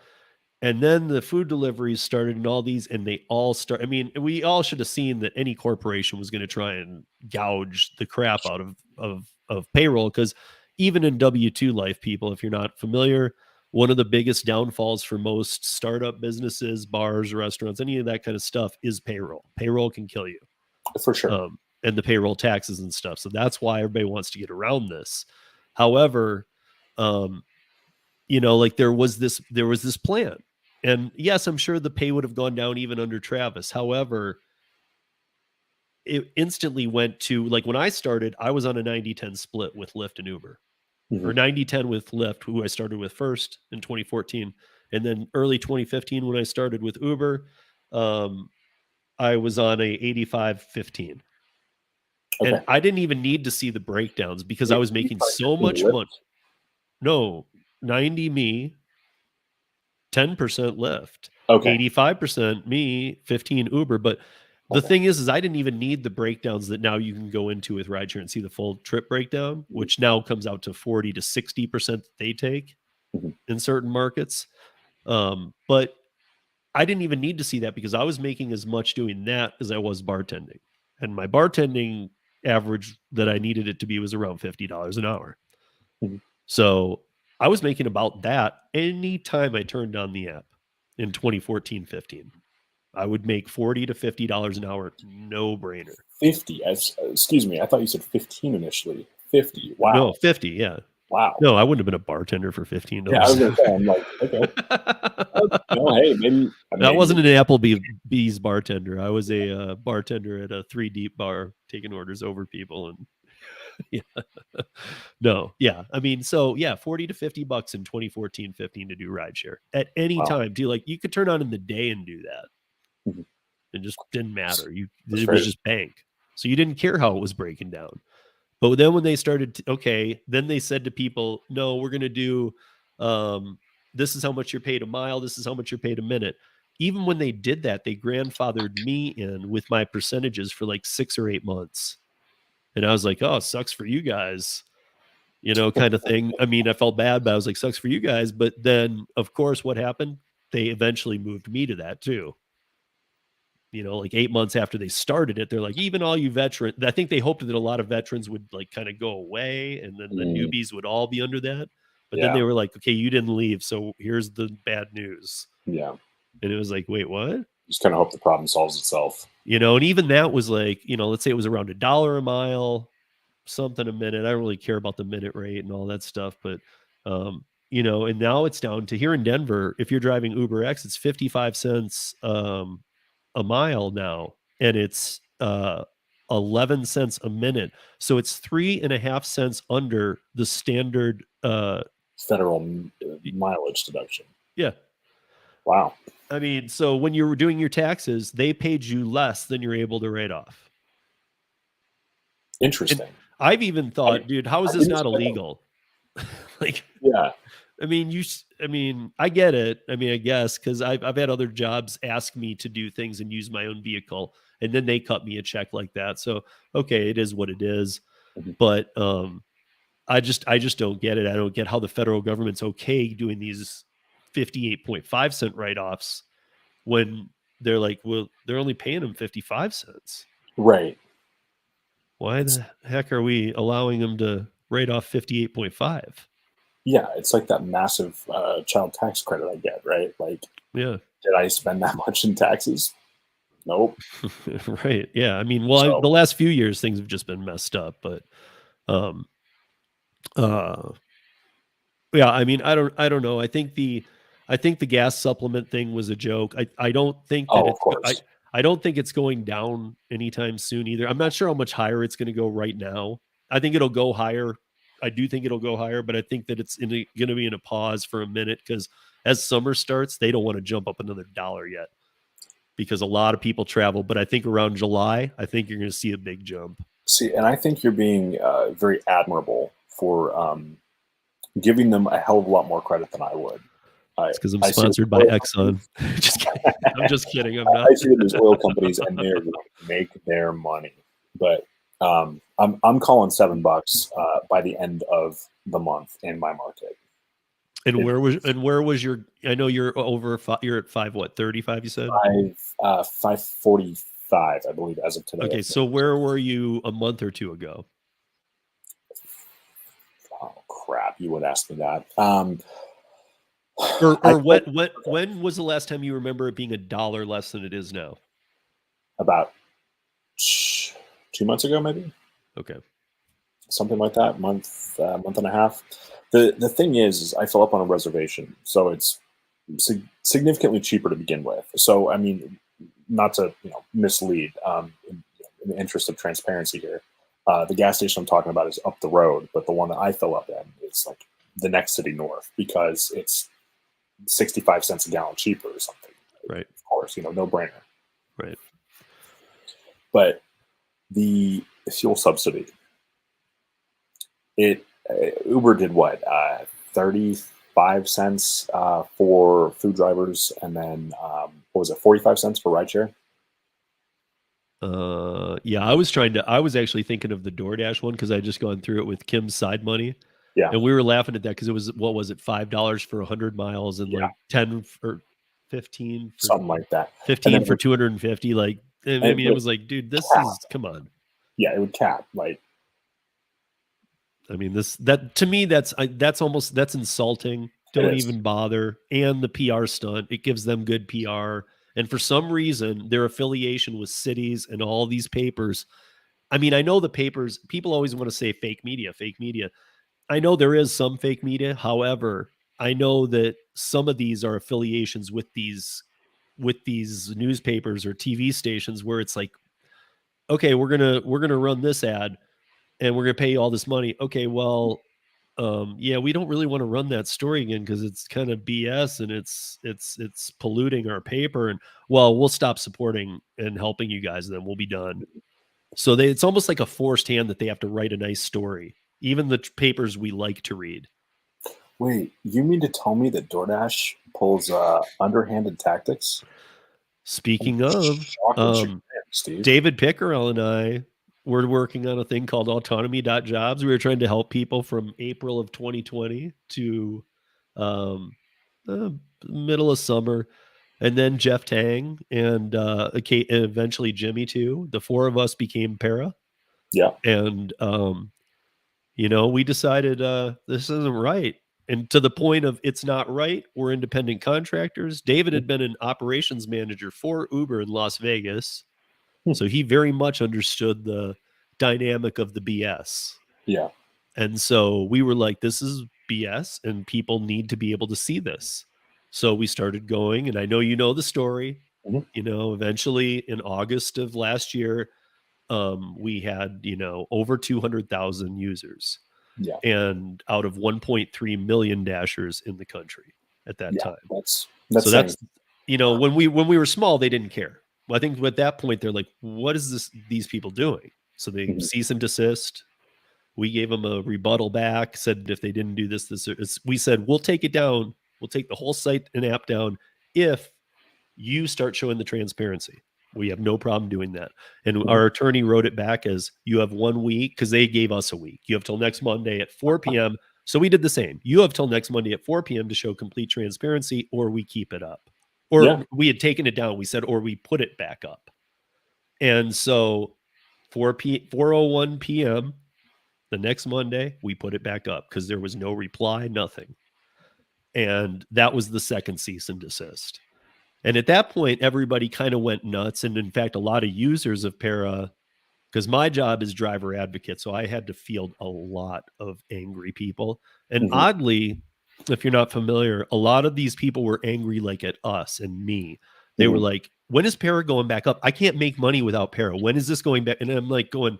And then the food deliveries started and all these, and they all start. I mean, we all should have seen that any corporation was going to try and gouge the crap out of payroll. Because even in W-2 life, people, if you're not familiar, one of the biggest downfalls for most startup businesses, bars, restaurants, any of that kind of stuff is payroll. Payroll can kill you. For sure. And the payroll taxes and stuff. So that's why everybody wants to get around this. However, like there was this plan. And yes, I'm sure the pay would have gone down even under Travis. However, it instantly went to, like, when I started, I was on a 90-10 split with Lyft and Uber. Mm-hmm. Or 90-10 with Lyft, who I started with first in 2014. And then early 2015, when I started with Uber, I was on a 85-15. Okay. And I didn't even need to see the breakdowns because I was making so much money. No, 90 me, 10% Lyft, okay. 85% me, 15 Uber. But the thing is I didn't even need the breakdowns that now you can go into with Rideshare and see the full trip breakdown, which now comes out to 40 to 60% that they take in certain markets. But I didn't even need to see that because I was making as much doing that as I was bartending. And my bartending average that I needed it to be was around $50 an hour. Mhm. So I was making about that anytime I turned on the app in 2014-15. I would make $40 to $50 an hour, no brainer. 50. Excuse me. I thought you said 15 initially. 50. Wow. No, 50. Yeah. Wow. No, I wouldn't have been a bartender for $15. Yeah, I was gonna say. I'm like, okay. Hey, maybe I wasn't an Applebee's bartender. I was a bartender at a 3 Deep bar, taking orders over people, and yeah. No, yeah. I mean, so yeah, $40 to $50 in 2014-15 to do rideshare at any Wow. time. You like you could turn on in the day and do that. Mhm. It just didn't matter. It That's was right. just bank. So you didn't care how it was breaking down. But then when they started, then they said to people, no, we're going to do, this is how much you're paid a mile. This is how much you're paid a minute. Even when they did that, they grandfathered me in with my percentages for like 6 or 8 months. And I was like, oh, sucks for you guys, kind of thing. I mean, I felt bad, but I was like, sucks for you guys. But then, of course, what happened? They eventually moved me to that too. Like 8 months after they started it, they're like, even all you veterans, I think they hoped that a lot of veterans would like kind of go away and then the newbies would all be under that. But then they were like, okay, you didn't leave. So here's the bad news. Yeah. And it was like, wait, what? Just kind of hope the problem solves itself. And even that was like, let's say it was around $1 a mile, something a minute. I don't really care about the minute rate and all that stuff. But, and now it's down to here in Denver. If you're driving UberX, it's 55 cents a mile now, and it's 11 cents a minute. So it's 3.5 cents under the standard federal mileage deduction. Yeah. Wow. I mean, so when you were doing your taxes, they paid you less than you're able to write off. Interesting. And I've even thought, dude, how is this not illegal? Like, yeah. I mean, I get it. I mean, I guess because I've had other jobs ask me to do things and use my own vehicle, and then they cut me a check like that. So, okay, it is what it is. Mm-hmm. But I just don't get it. I don't get how the federal government's okay doing these 58.5 cent write-offs when they're like, well, they're only paying them 55 cents. Right. Why the heck are we allowing them to write off 58.5? Yeah, it's like that massive child tax credit I get, right? Like, yeah, did I spend that much in taxes? Nope. Right. Yeah. I mean, the last few years things have just been messed up, but yeah, I mean, I don't know. I think the gas supplement thing was a joke. I don't think that I don't think it's going down anytime soon either. I'm not sure how much higher it's going to go right now. I think it'll go higher. I do think it'll go higher, but I think that it's going to be in a pause for a minute because as summer starts, they don't want to jump up another $1 yet because a lot of people travel. But I think around July, I think you're going to see a big jump. See, and I think you're being very admirable for giving them a hell of a lot more credit than I would. It's because I'm sponsored by Exxon. Just kidding. I'm just kidding. I'm not. I see these oil companies and they're going to make their money, but I'm calling $7 by the end of the month in my market. And where was your? I know you're over. You're at 5:35. You said 5:45, I believe, as of today. Okay, so where were you a month or two ago? Oh crap! You would ask me that. When was the last time you remember it being $1 less than it is now? About 2 months ago, maybe. Okay, something like that. Month and a half. The thing is I fill up on a reservation, so it's significantly cheaper to begin with. So I mean, not to mislead. In the interest of transparency here, the gas station I'm talking about is up the road, but the one that I fill up in is like the next city north because it's 65 cents a gallon cheaper or something. Right. Of course, no brainer. Right. But the fuel subsidy, Uber did what? 35 cents for food drivers, and then what was it? 45 cents for rideshare. Yeah, I was actually thinking of the DoorDash one because I just gone through it with Kim's side money. Yeah. And we were laughing at that because it was, what was it, $5 for 100 miles and like 10 or 15 for, something like that. 15 for 250. Like, I mean, it was like, dude, this is, come on. Yeah, it would cap. Like, I mean, to me, that's insulting. Don't even bother. And the PR stunt, it gives them good PR. And for some reason, their affiliation with cities and all these papers. I mean, I know the papers, people always want to say fake media, fake media. I know there is some fake media. However, I know that some of these are affiliations with these newspapers or TV stations where it's like, okay, we're gonna run this ad and we're gonna pay you all this money. Okay, well, yeah, we don't really want to run that story again because it's kind of BS and it's polluting our paper. And well, we'll stop supporting and helping you guys, and then we'll be done. So it's almost like a forced hand that they have to write a nice story, even the papers we like to read. wait, you mean to tell me that DoorDash pulls underhanded tactics? Speaking of, Steve. David Pickerel and I were working on a thing called autonomy.jobs. We were trying to help people from April of 2020 to middle of summer. And then Jeff Tang and eventually Jimmy too. The four of us became para. Yeah. And, we decided this isn't right. And to the point of it's not right, we're independent contractors. David had been an operations manager for Uber in Las Vegas. So he very much understood the dynamic of the BS. Yeah. And so we were like, this is BS and people need to be able to see this. So we started going, and I know you know the story. Eventually in August of last year, we had, over 200,000 users. Yeah. And out of 1.3 million dashers in the country at that time. That's when we were small, they didn't care. Well, I think at that point they're like, what is these people doing? So they cease and desist. We gave them a rebuttal back, said if they didn't do this, we said, we'll take it down. We'll take the whole site and app down if you start showing the transparency. We have no problem doing that. And our attorney wrote it back as, you have 1 week, because they gave us a week. You have till next Monday at 4 p.m. So we did the same. You have till next Monday at 4 p.m. to show complete transparency, or we keep it up. Or we had taken it down. We said, or we put it back up. And so 4:01 p.m. the next Monday, we put it back up because there was no reply, nothing. And that was the second cease and desist. And at that point, everybody kind of went nuts. And in fact, a lot of users of Para, because my job is driver advocate, so I had to field a lot of angry people. And oddly, if you're not familiar, a lot of these people were angry like at us and me. They were like, when is Para going back up? I can't make money without Para. When is this going back? And I'm like going,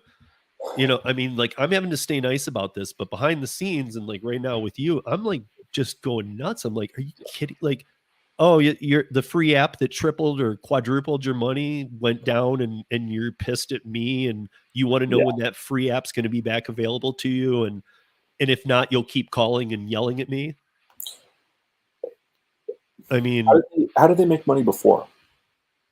I mean, like, I'm having to stay nice about this, but behind the scenes and like right now with you, I'm like just going nuts. I'm like, are you kidding? Like, oh, you're the free app that tripled or quadrupled your money went down, and you're pissed at me, and you want to know when that free app's going to be back available to you, and if not, you'll keep calling and yelling at me. I mean, how did they make money before?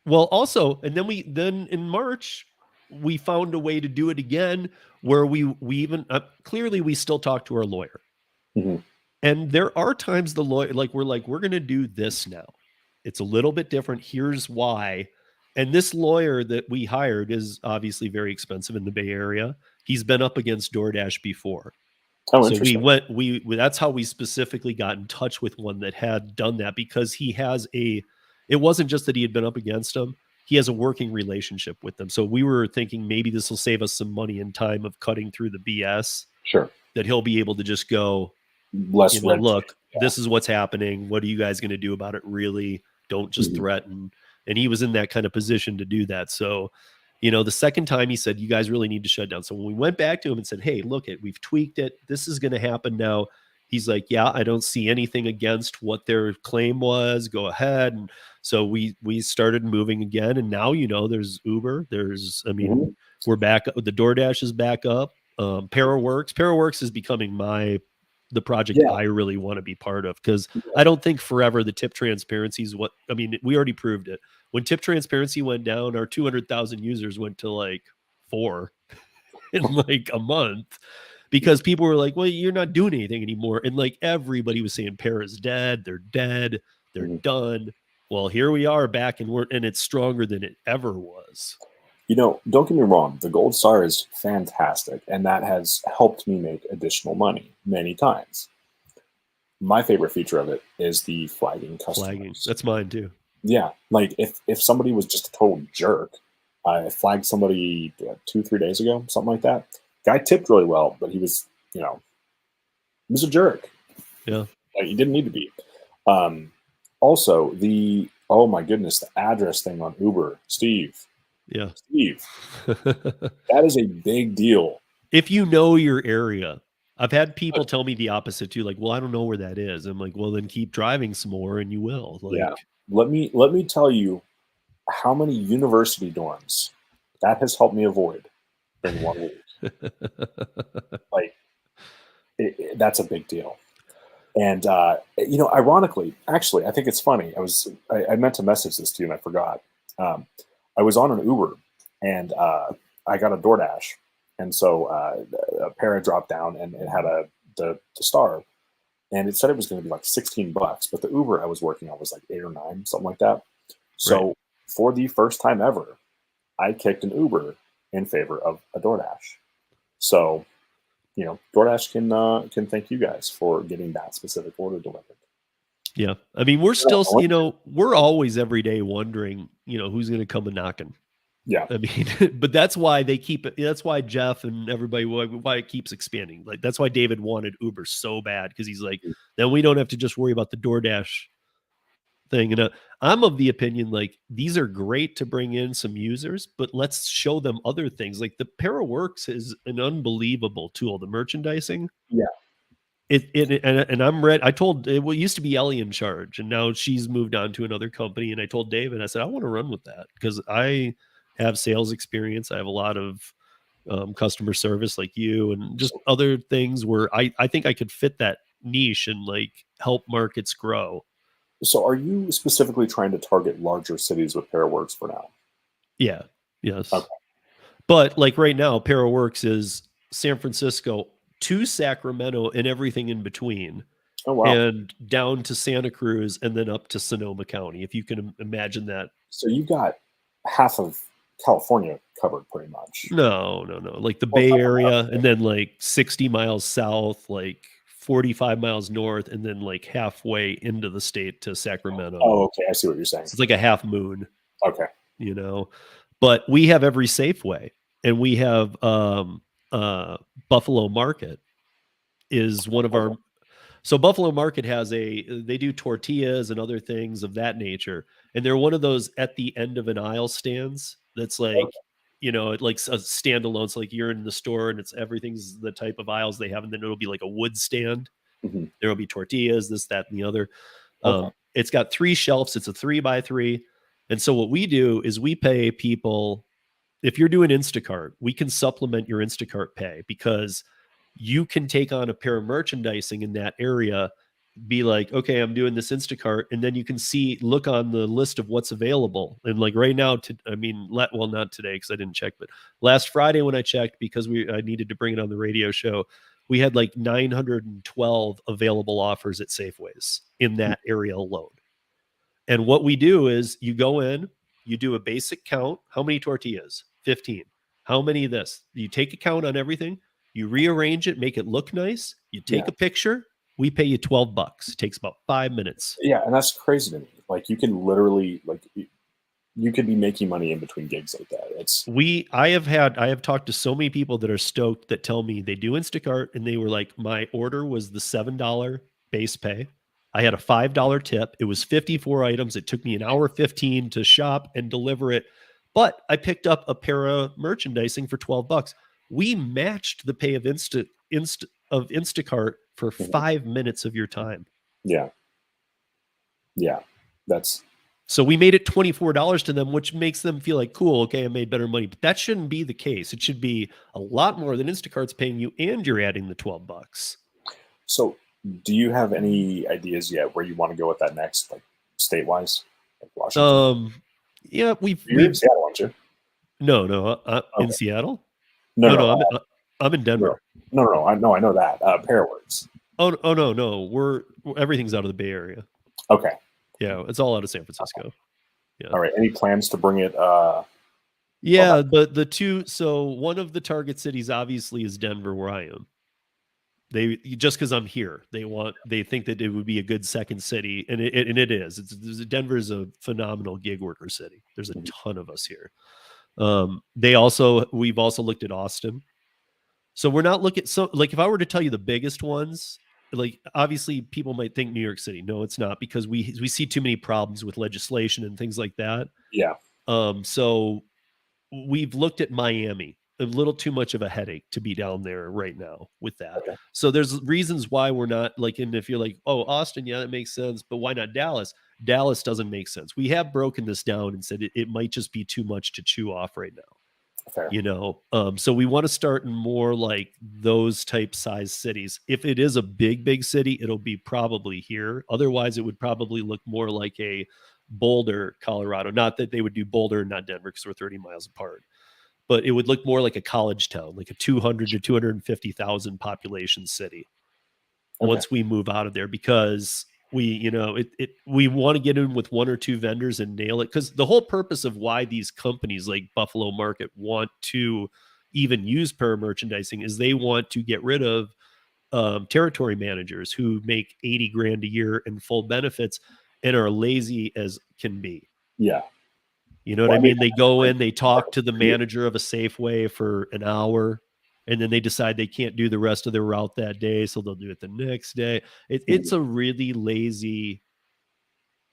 Well, also, and then in March, we found a way to do it again, where we even clearly we still talk to our lawyer. And there are times the lawyer, we're going to do this now. It's a little bit different. Here's why. And this lawyer that we hired is obviously very expensive in the Bay Area. He's been up against DoorDash before. Oh, so that's how we specifically got in touch with one that had done that, because he has it wasn't just that he had been up against them. He has a working relationship with them. So we were thinking maybe this will save us some money and time of cutting through the BS. Sure. That he'll be able to just go, look, this is what's happening. What are you guys going to do about it? Really? Don't just threaten. And he was in that kind of position to do that. So, the second time he said, you guys really need to shut down. So when we went back to him and said, hey, look, we've tweaked it. This is going to happen now. He's like, yeah, I don't see anything against what their claim was. Go ahead. And so we started moving again. And now, there's Uber. We're back. The DoorDash is back up. Paraworks is becoming the project I really want to be part of, because I don't think forever the tip transparency is we already proved it. When tip transparency went down, our 200,000 users went to like 4 in like a month, because people were like, well, you're not doing anything anymore. And like everybody was saying Para's dead. They're dead. They're done. Well, here we are back, and it's stronger than it ever was. don't get me wrong, the Gold Star is fantastic, and that has helped me make additional money many times. My favorite feature of it is the flagging customers. Flagging. That's mine too. Yeah, like if somebody was just a total jerk, I flagged somebody 2-3 days ago, something like that. Guy tipped really well, but he was he was a jerk. Yeah. Like, he didn't need to be. Also, oh my goodness, the address thing on Uber, Steve, Yeah. that is a big deal. If you know your area. I've had people tell me the opposite too. Like, well, I don't know where that is. I'm like, well, then keep driving some more and you will. Like, Yeah. Let me tell you how many university dorms that has helped me avoid in 1 week. Like, that's a big deal. And ironically, actually, I think it's funny. I meant to message this to you and I forgot. I was on an Uber and I got a DoorDash, and so a para dropped down and it had the star, and it said it was going to be like $16, but the Uber I was working on was like 8 or 9, something like that. So for the first time ever, I kicked an Uber in favor of a DoorDash. So, DoorDash can thank you guys for getting that specific order delivered. Yeah. I mean, we're still, we're always every day wondering, who's going to come a knocking. Yeah. I mean, but that's why they keep it. That's why Jeff and everybody, why it keeps expanding. Like, that's why David wanted Uber so bad, because he's like, then we don't have to just worry about the DoorDash thing. And I'm of the opinion, like, these are great to bring in some users, but let's show them other things. Like, the ParaWorks is an unbelievable tool. The merchandising. Yeah. And I'm ready. I told it used to be Ellie in charge, and now she's moved on to another company. And I told David, I said, I want to run with that because I have sales experience. I have a lot of customer service like you, and just other things where I think I could fit that niche and like help markets grow. So are you specifically trying to target larger cities with ParaWorks for now? Yeah. Yes. Okay. But like right now, ParaWorks is San Francisco to Sacramento and everything in between. Oh, wow. And down to Santa Cruz and then up to Sonoma County, if you can imagine that. So you've got half of California covered pretty much. No. Like the Bay Area, and then like 60 miles south, like 45 miles north, and then like halfway into the state to Sacramento. Oh, okay. I see what you're saying. So it's like a half moon. Okay. But we have every Safeway, and we have Buffalo Market is one of our. So Buffalo Market they do tortillas and other things of that nature. And they're one of those at the end of an aisle stands. That's like, like a standalone. So like you're in the store and everything's the type of aisles they have. And then it'll be like a wood stand. Mm-hmm. There'll be tortillas, this, that, and the other. Okay. It's got 3 shelves. It's a 3x3. And so what we do is we pay people, if you're doing Instacart, we can supplement your Instacart pay, because you can take on a pair of merchandising in that area, be like, okay, I'm doing this Instacart. And then you can look on the list of what's available. And like right now, not today, because I didn't check, but last Friday when I checked, because I needed to bring it on the radio show, we had like 912 available offers at Safeways in that area alone. And what we do is you go in, you do a basic count. How many tortillas? 15. How many of this? You take a count on everything. You rearrange it, make it look nice. You take a picture. We pay you $12. It takes about 5 minutes. Yeah, and that's crazy to me. Like, you can literally, like, you could be making money in between gigs like that. I have talked to so many people that are stoked, that tell me they do Instacart, and they were like, my order was the $7 base pay. I had a $5 tip. It was 54 items. It took me an hour 15 to shop and deliver it, but I picked up a pair of merchandising for $12. We matched the pay of Instacart for 5 minutes of your time. Yeah. So we made it $24 to them, which makes them feel like, cool, okay, I made better money. But that shouldn't be the case. It should be a lot more than Instacart's paying you, and you're adding the $12. So do you have any ideas yet where you want to go with that next, like statewise, like Washington? Yeah, you're in Seattle, aren't you? No, okay. In Seattle. No, I'm in Denver. No, I know that. ParaWorks. Oh no, everything's out of the Bay Area. Okay. Yeah, it's all out of San Francisco. Yeah. All right. Any plans to bring it Yeah, but one of the target cities obviously is Denver, where I am. They just because I'm here, they think that it would be a good second city, and it is. Denver is a phenomenal gig worker city. There's a ton of us here. We've also looked at Austin. So we're not looking. So like, if I were to tell you the biggest ones, like obviously people might think New York City. No, it's not, because we see too many problems with legislation and things like that. Yeah. So we've looked at Miami. A little too much of a headache to be down there right now with that. Okay. So there's reasons why we're not like, and if you're like, oh, Austin, yeah, that makes sense, but why not Dallas? Dallas doesn't make sense. We have broken this down and said it might just be too much to chew off right now. Fair. You know, so we want to start in more like those type size cities. If it is a big city, it'll be probably here. Otherwise, it would probably look more like a Boulder, Colorado. Not that they would do Boulder and not Denver, because we're 30 miles apart. But it would look more like a college town, like a 200 to 250,000 population city. Okay. Once we move out of there, because we want to get in with one or two vendors and nail it. Because the whole purpose of why these companies like Buffalo Market want to even use para-merchandising is they want to get rid of territory managers who make $80,000 a year in full benefits and are lazy as can be. Yeah. You know what I mean? They go in, they talk to the manager of a Safeway for an hour, and then they decide they can't do the rest of their route that day, so they'll do it the next day. It's a really lazy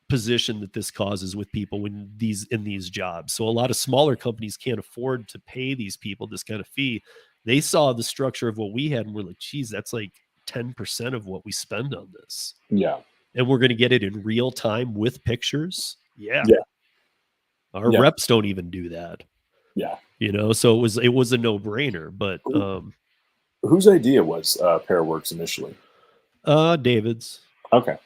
position that this causes with people in these jobs. So a lot of smaller companies can't afford to pay these people this kind of fee. They saw the structure of what we had and we're like, geez, that's like 10% of what we spend on this. Yeah. And we're going to get it in real time with pictures. Yeah. Our reps don't even do that. Yeah. You know, so it was a no-brainer. But whose idea was Paraworks initially? David's. Okay.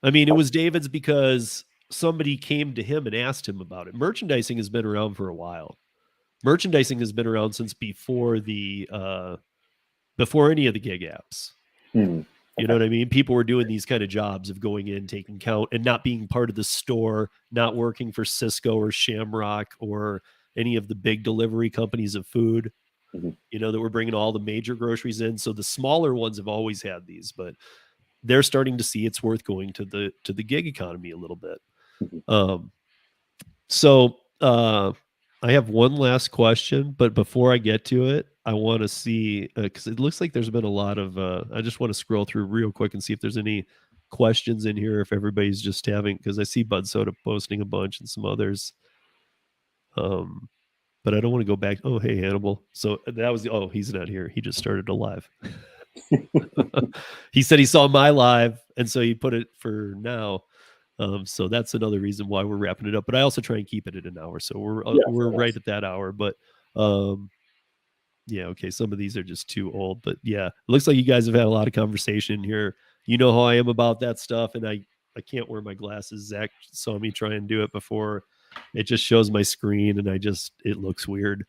I mean, it was David's because somebody came to him and asked him about it. Merchandising has been around for a while. Merchandising has been around since before any of the gig apps. Okay. You know what I mean? People were doing these kind of jobs of going in, taking count, and not being part of the store, not working for Cisco or Shamrock or any of the big delivery companies of food, you know, that were bringing all the major groceries in. So the smaller ones have always had these, but they're starting to see it's worth going to the gig economy a little bit. So I have one last question, but before I get to it, I want to see, because it looks like there's been a lot of, I just want to scroll through real quick and see if there's any questions in here, if everybody's just having, because I see Bud Soda posting a bunch and some others. But I don't want to go back. Oh, hey, Hannibal. So that was he's not here. He just started a live. He said he saw my live, and so he put it for now. So that's another reason why we're wrapping it up. But I also try and keep it at an hour, so we're right at that hour. But yeah, okay. Some of these are just too old, but yeah, it looks like you guys have had a lot of conversation here. You know how I am about that stuff, and I can't wear my glasses. Zach saw me try and do it before. It just shows my screen, and it looks weird.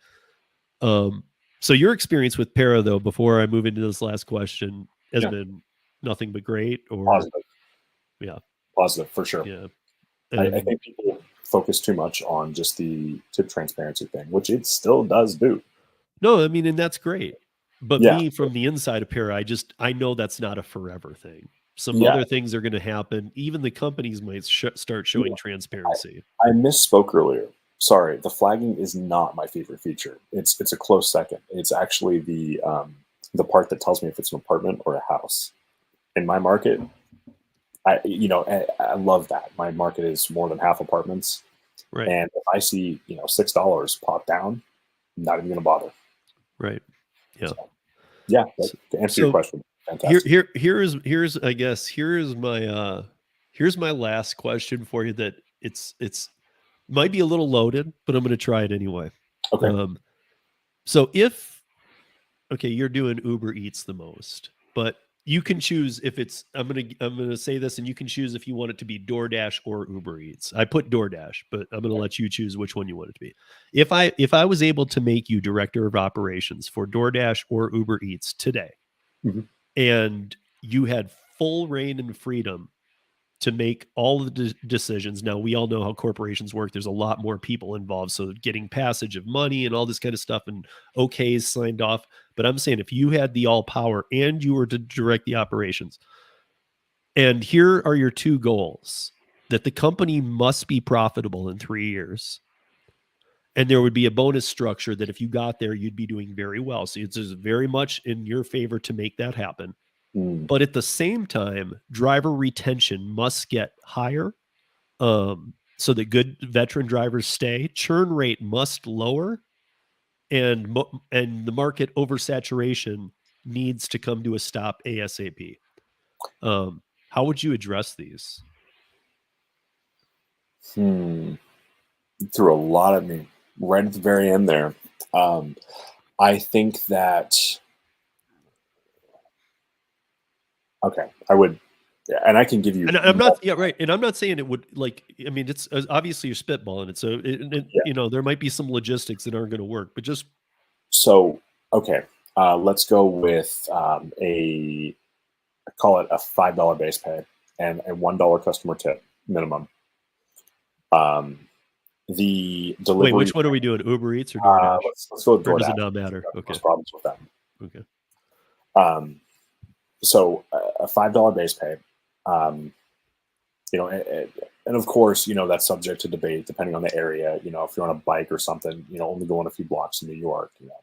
So your experience with Para, though, before I move into this last question, has been nothing but great, or positive. Yeah, positive for sure. Yeah, I think people focus too much on just the tip transparency thing, which it still does do. No, I mean, and that's great. But me from the inside of Para, I know that's not a forever thing. Some other things are going to happen. Even the companies might start showing transparency. I misspoke earlier. Sorry, the flagging is not my favorite feature. It's a close second. It's actually the part that tells me if it's an apartment or a house. In my market, I love that. My market is more than half apartments. Right. And if I see, $6 pop down, I'm not even going to bother. Right. Yeah. So, yeah. To answer your question. Fantastic. Here's my last question for you, that it's might be a little loaded, but I'm going to try it anyway. Okay. So you're doing UberEats the most, but you can choose if it's, I'm going to say this, and you can choose if you want it to be DoorDash or UberEats. I put DoorDash, but I'm going to let you choose which one you want it to be. If I was able to make you director of operations for DoorDash or UberEats today, and you had full reign and freedom to make all the decisions. Now, we all know how corporations work. There's a lot more people involved. So getting passage of money and all this kind of stuff and OKs signed off. But I'm saying if you had the all power and you were to direct the operations, and here are your two goals, that the company must be profitable in 3 years. And there would be a bonus structure that if you got there, you'd be doing very well. So it's very much in your favor to make that happen. But at the same time, driver retention must get higher so that good veteran drivers stay. Churn rate must lower, and the market oversaturation needs to come to a stop ASAP. How would you address these? Threw a lot at me right at the very end there. I think that, okay, I would, and I can give you, and I'm not, yeah, right. And I'm not saying it would, like, I mean, it's obviously you're spitballing it. So, you know, there might be some logistics that aren't going to work, but just. So, okay, let's go with call it a $5 base pay and a $1 customer tip minimum. The delivery. Wait, which one are we doing? Uber Eats or DoorDash? Let's go with DoorDash. Or does it not matter? Okay. There's problems with them. Okay. So a $5 base pay, you know, and of course, you know, that's subject to debate depending on the area. You know, if you're on a bike or something, you know, only going a few blocks in New York, you know,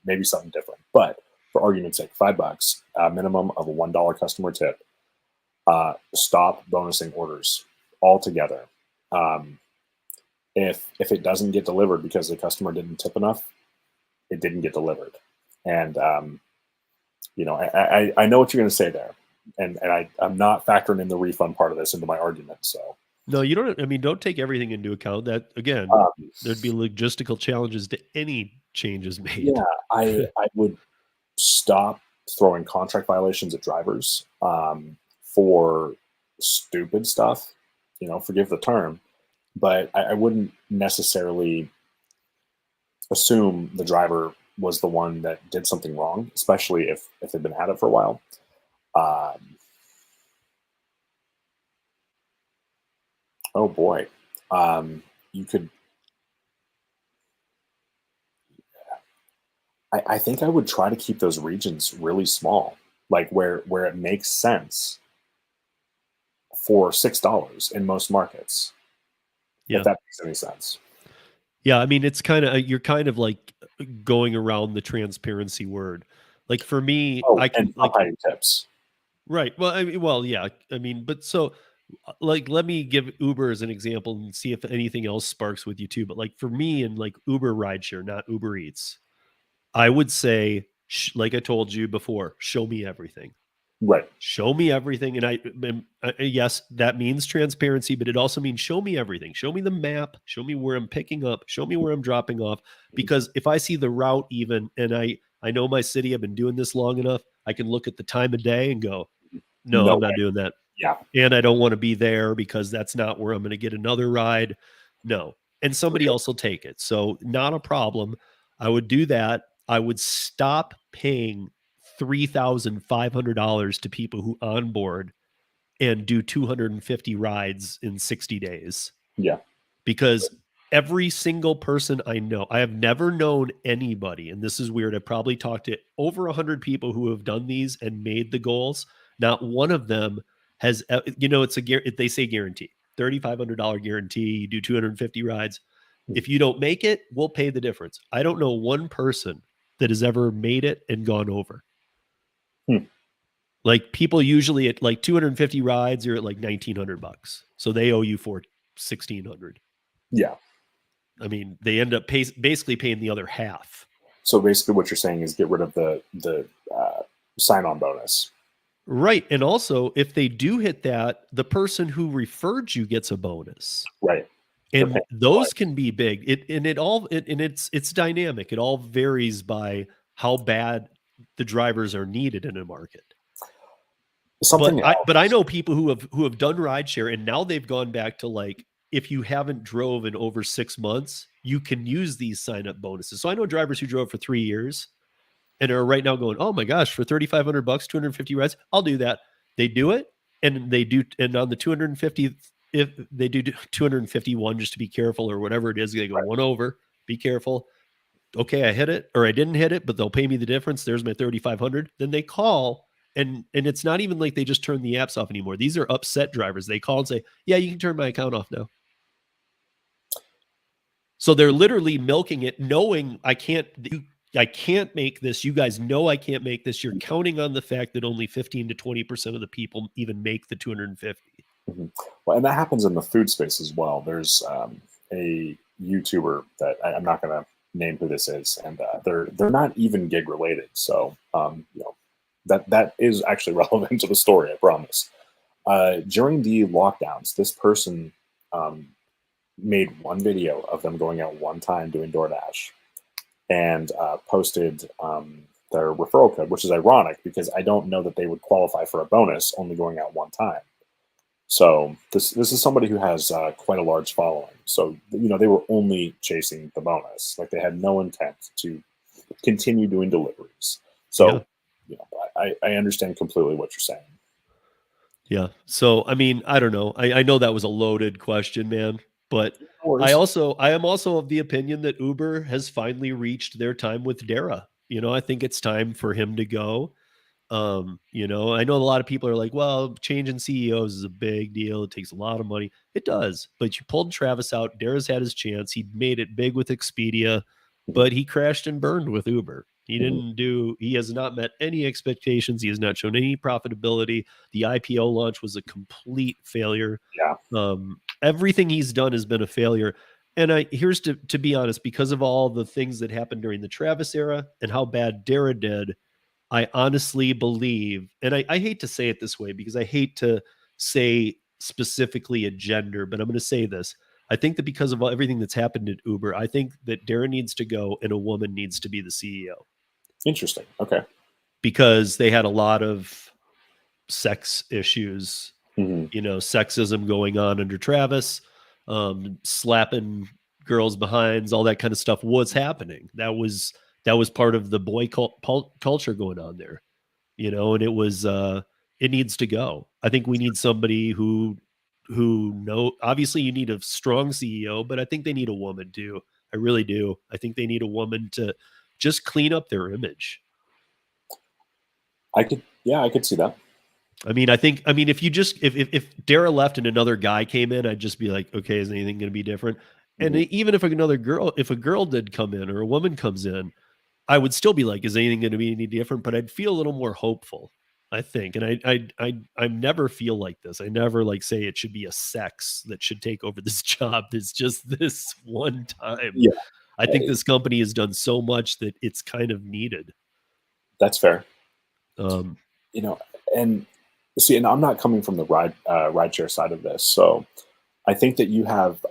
maybe something different. But for argument's sake, $5, minimum of a $1 customer tip. Stop bonusing orders altogether. If it doesn't get delivered because the customer didn't tip enough, it didn't get delivered. And you know, I know what you're going to say there, and I'm not factoring in the refund part of this into my argument. So no, you don't. I mean, don't take everything into account. That again, there'd be logistical challenges to any changes made. Yeah, I would stop throwing contract violations at drivers for stupid stuff. You know, forgive the term, but I wouldn't necessarily assume the driver was the one that did something wrong, especially if they've been at it for a while. Oh boy, you could. I think I would try to keep those regions really small, like where it makes sense for $6 in most markets. Yeah. If that makes any sense. Yeah, I mean, it's kind of you're kind of like going around the transparency word. Like for me, I can like tips. Right. Well, yeah. I mean, but so like let me give Uber as an example and see if anything else sparks with you too. But like for me and like Uber rideshare, not Uber Eats, I would say, like I told you before, show me everything. Right. Show me everything. And yes, that means transparency, but it also means show me everything. Show me the map. Show me where I'm picking up. Show me where I'm dropping off. Because if I see the route even, and I know my city, I've been doing this long enough, I can look at the time of day and go, no, I'm not doing that. Yeah. And I don't want to be there because that's not where I'm going to get another ride. No. And somebody else will take it. So not a problem. I would do that. I would stop paying $3,500 to people who onboard and do 250 rides in 60 days. Yeah. Because every single person I know, I have never known anybody, and this is weird, I've probably talked to over 100 people who have done these and made the goals. Not one of them has, you know, they say guarantee, $3,500 guarantee, you do 250 rides. If you don't make it, we'll pay the difference. I don't know one person that has ever made it and gone over. Like people usually at like 250 rides, you're at like $1,900. So they owe you for $1,600. Yeah. I mean, they end up basically paying the other half. So basically what you're saying is get rid of the sign-on bonus. Right. And also if they do hit that, the person who referred you gets a bonus. Right. And those can be big. It's dynamic. It all varies by how bad the drivers are needed in a market. But I know people who have done rideshare and now they've gone back to like, if you haven't drove in over 6 months, you can use these sign-up bonuses. So I know drivers who drove for 3 years and are right now going, oh my gosh, for $3,500, 250 rides, I'll do that. They do it. and they do, and on the 250, if they do 251, just to be careful or whatever it is, they go one over, be careful. Okay, I hit it or I didn't hit it, but they'll pay me the difference. There's my 3,500. Then they call, and it's not even like they just turn the apps off anymore. These are upset drivers. They call and say, yeah, you can turn my account off now. So they're literally milking it, knowing I can't make this. You guys know I can't make this. You're counting on the fact that only 15 to 20% of the people even make the 250. Mm-hmm. Well, and that happens in the food space as well. There's a YouTuber that I'm not going to name who this is, and they're not even gig related. So that is actually relevant to the story, I promise. During the lockdowns, this person made one video of them going out one time doing DoorDash, and posted their referral code, which is ironic because I don't know that they would qualify for a bonus only going out one time. So this is somebody who has quite a large following. So they were only chasing the bonus, like they had no intent to continue doing deliveries. So I understand completely what you're saying. Yeah. So I mean, I don't know. I know that was a loaded question, man. But I am also of the opinion that Uber has finally reached their time with Dara. I think it's time for him to go. I know a lot of people are like, well, changing CEOs is a big deal. It takes a lot of money. It does. But you pulled Travis out. Dara's had his chance. He made it big with Expedia, but he crashed and burned with Uber. He has not met any expectations. He has not shown any profitability. The IPO launch was a complete failure. Yeah. Everything he's done has been a failure. And here's to be honest, because of all the things that happened during the Travis era and how bad Dara did, I honestly believe, and I hate to say it this way because I hate to say specifically a gender, but I'm going to say this. I think that because of everything that's happened at Uber, I think that Dara needs to go and a woman needs to be the CEO. Interesting. Okay. Because they had a lot of sex issues, sexism going on under Travis, slapping girls behinds, all that kind of stuff was happening. That was part of the boy culture going on there, and it was, it needs to go. I think we need somebody who obviously you need a strong CEO, but I think they need a woman too. I really do. I think they need a woman to just clean up their image. I could see that. I mean, if Dara left and another guy came in, I'd just be like, okay, is anything going to be different? And even if a girl did come in or a woman comes in, I would still be like, is anything going to be any different? But I'd feel a little more hopeful, I think. And I never feel like this. I never say it should be a sex that should take over this job. It's just this one time. Yeah. I think this company has done so much that it's kind of needed. That's fair. And see, and I'm not coming from the rideshare side of this, so I think that you have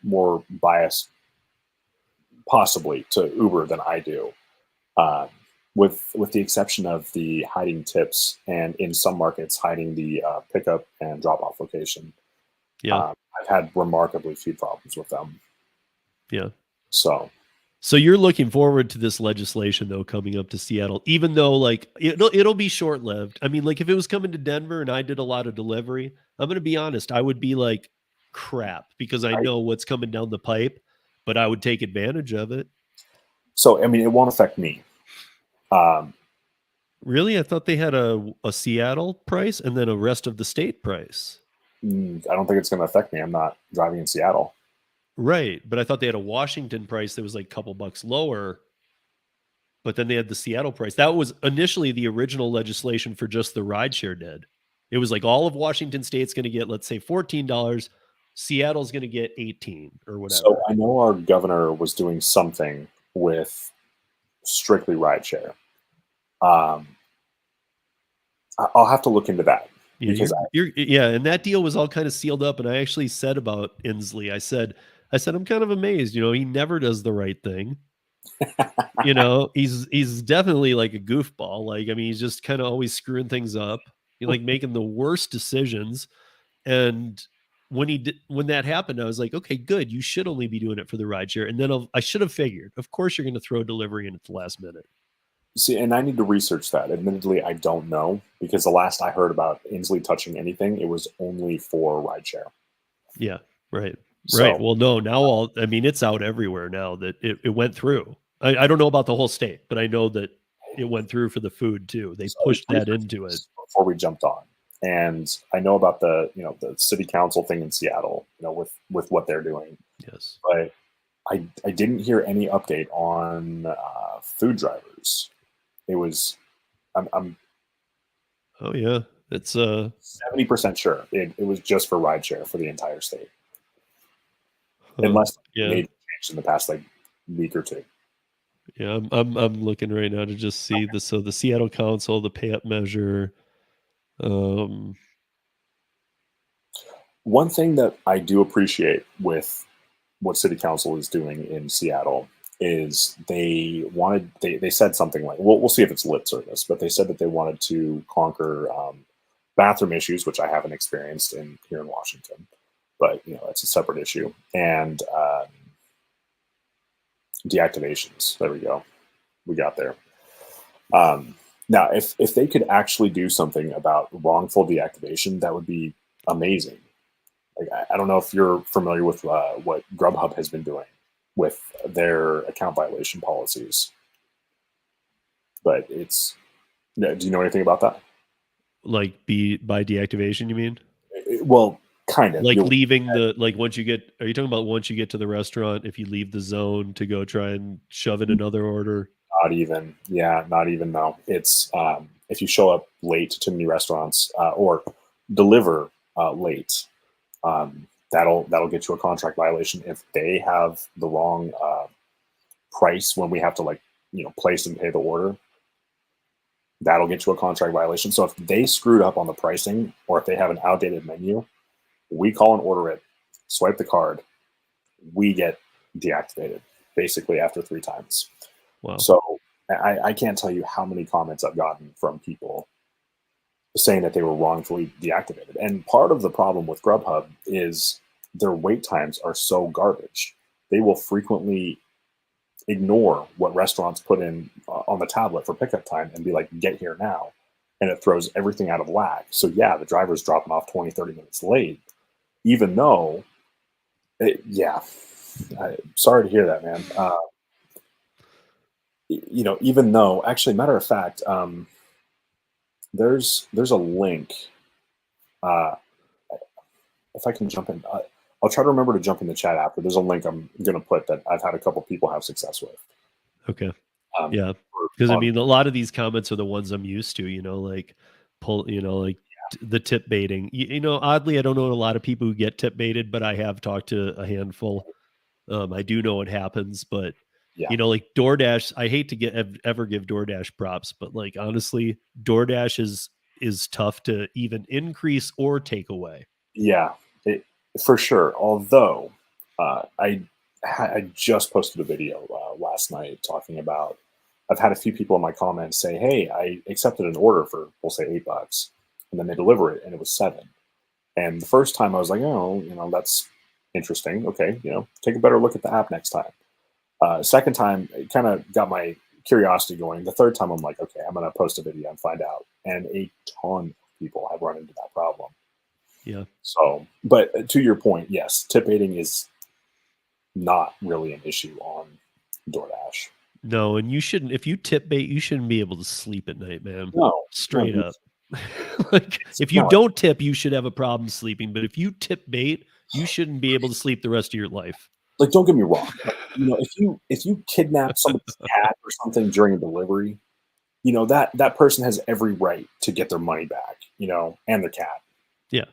more bias possibly to Uber than I do, with the exception of the hiding tips and in some markets hiding the pickup and drop off location. Yeah, I've had remarkably few problems with them. Yeah. So you're looking forward to this legislation though coming up to Seattle, even though it'll be short lived. I mean, if it was coming to Denver and I did a lot of delivery, I'm going to be honest, I would be like crap because I know what's coming down the pipe, but I would take advantage of it. So I mean, it won't affect me. Really, I thought they had a Seattle price and then a rest of the state price. I don't think it's going to affect me. I'm not driving in Seattle. Right, but I thought they had a Washington price that was like a couple bucks lower, but then they had the Seattle price. That was initially the original legislation for just the rideshare did. It was like all of Washington State's going to get, let's say, $14. Seattle's going to get 18 or whatever. So I know our governor was doing something with strictly rideshare. I'll have to look into that. Because and that deal was all kind of sealed up. And I actually said about Inslee, I said, I'm kind of amazed. He never does the right thing. He's definitely like a goofball. He's just kind of always screwing things up. He's making the worst decisions. And when that happened, I was like, okay, good. You should only be doing it for the rideshare. And then I should have figured, of course, you're going to throw delivery in at the last minute. See, and I need to research that. Admittedly, I don't know because the last I heard about Inslee touching anything, it was only for rideshare. Yeah, right. Right. So Well, no, now I mean, it's out everywhere now that it went through. I don't know about the whole state, but I know that it went through for the food too. They so I was pushed that researching into it. this before we jumped on, and I know about the the city council thing in Seattle, with what they're doing, Yes. but I didn't hear any update on food drivers. It was I'm Oh yeah. It's 70% sure it was just for rideshare for the entire state, huh, unless yeah. made changed in the past like week or two. Yeah, I'm looking right now to just see the so the Seattle Council, the pay up measure. Um One thing that I do appreciate with what city council is doing in Seattle is they said something like we'll see if it's lip service, but they said that they wanted to conquer bathroom issues, which I haven't experienced in here in Washington, but it's a separate issue, and deactivations. There we go, we got there. Now, if they could actually do something about wrongful deactivation, that would be amazing. Like, I don't know if you're familiar with what Grubhub has been doing with their account violation policies, but it's. Do you know anything about that? like by deactivation, you mean? Well, kind of. Like leaving the like once you get are you talking about once you get to the restaurant, if you leave the zone to go try and shove in another order? Not even. Yeah, not even. No, it's if you show up late to many restaurants or deliver late, that'll get you a contract violation if they have the wrong price when we have to place and pay the order. That'll get you a contract violation. So if they screwed up on the pricing or if they have an outdated menu, we call and order it, swipe the card, we get deactivated basically after 3 times. Wow. So I can't tell you how many comments I've gotten from people saying that they were wrongfully deactivated. And part of the problem with Grubhub is their wait times are so garbage. They will frequently ignore what restaurants put in on the tablet for pickup time and be like, get here now. And it throws everything out of whack. So yeah, the driver's dropping off 20, 30 minutes late, even though, sorry to hear that, man. Even though, actually, matter of fact, there's a link. If I can jump in, I'll try to remember to jump in the chat after. There's a link I'm going to put that I've had a couple people have success with. Okay. Yeah. Because I mean, a lot of these comments are the ones I'm used to, like the tip baiting. Oddly, I don't know a lot of people who get tip baited, but I have talked to a handful. I do know it happens, but like DoorDash, I hate to ever give DoorDash props, but like honestly, DoorDash is tough to even increase or take away. Yeah, for sure. Although I just posted a video last night talking about. I've had a few people in my comments say, "Hey, I accepted an order for, we'll say, $8, and then they deliver it, and it was $7." And the first time I was like, "Oh, that's interesting. Okay, take a better look at the app next time." Second time, it kind of got my curiosity going. The third time, I'm like, "Okay, I'm going to post a video and find out." And a ton of people have run into that problem. Yeah. So, but to your point, yes, tip baiting is not really an issue on DoorDash. No, and you shouldn't. If you tip bait, you shouldn't be able to sleep at night, man. No, straight up. Like if you don't tip, you should have a problem sleeping. But if you tip bait, you shouldn't be able to sleep the rest of your life. Like, don't get me wrong. If you kidnap somebody's cat or something during a delivery, that person has every right to get their money back, and their cat. Yeah.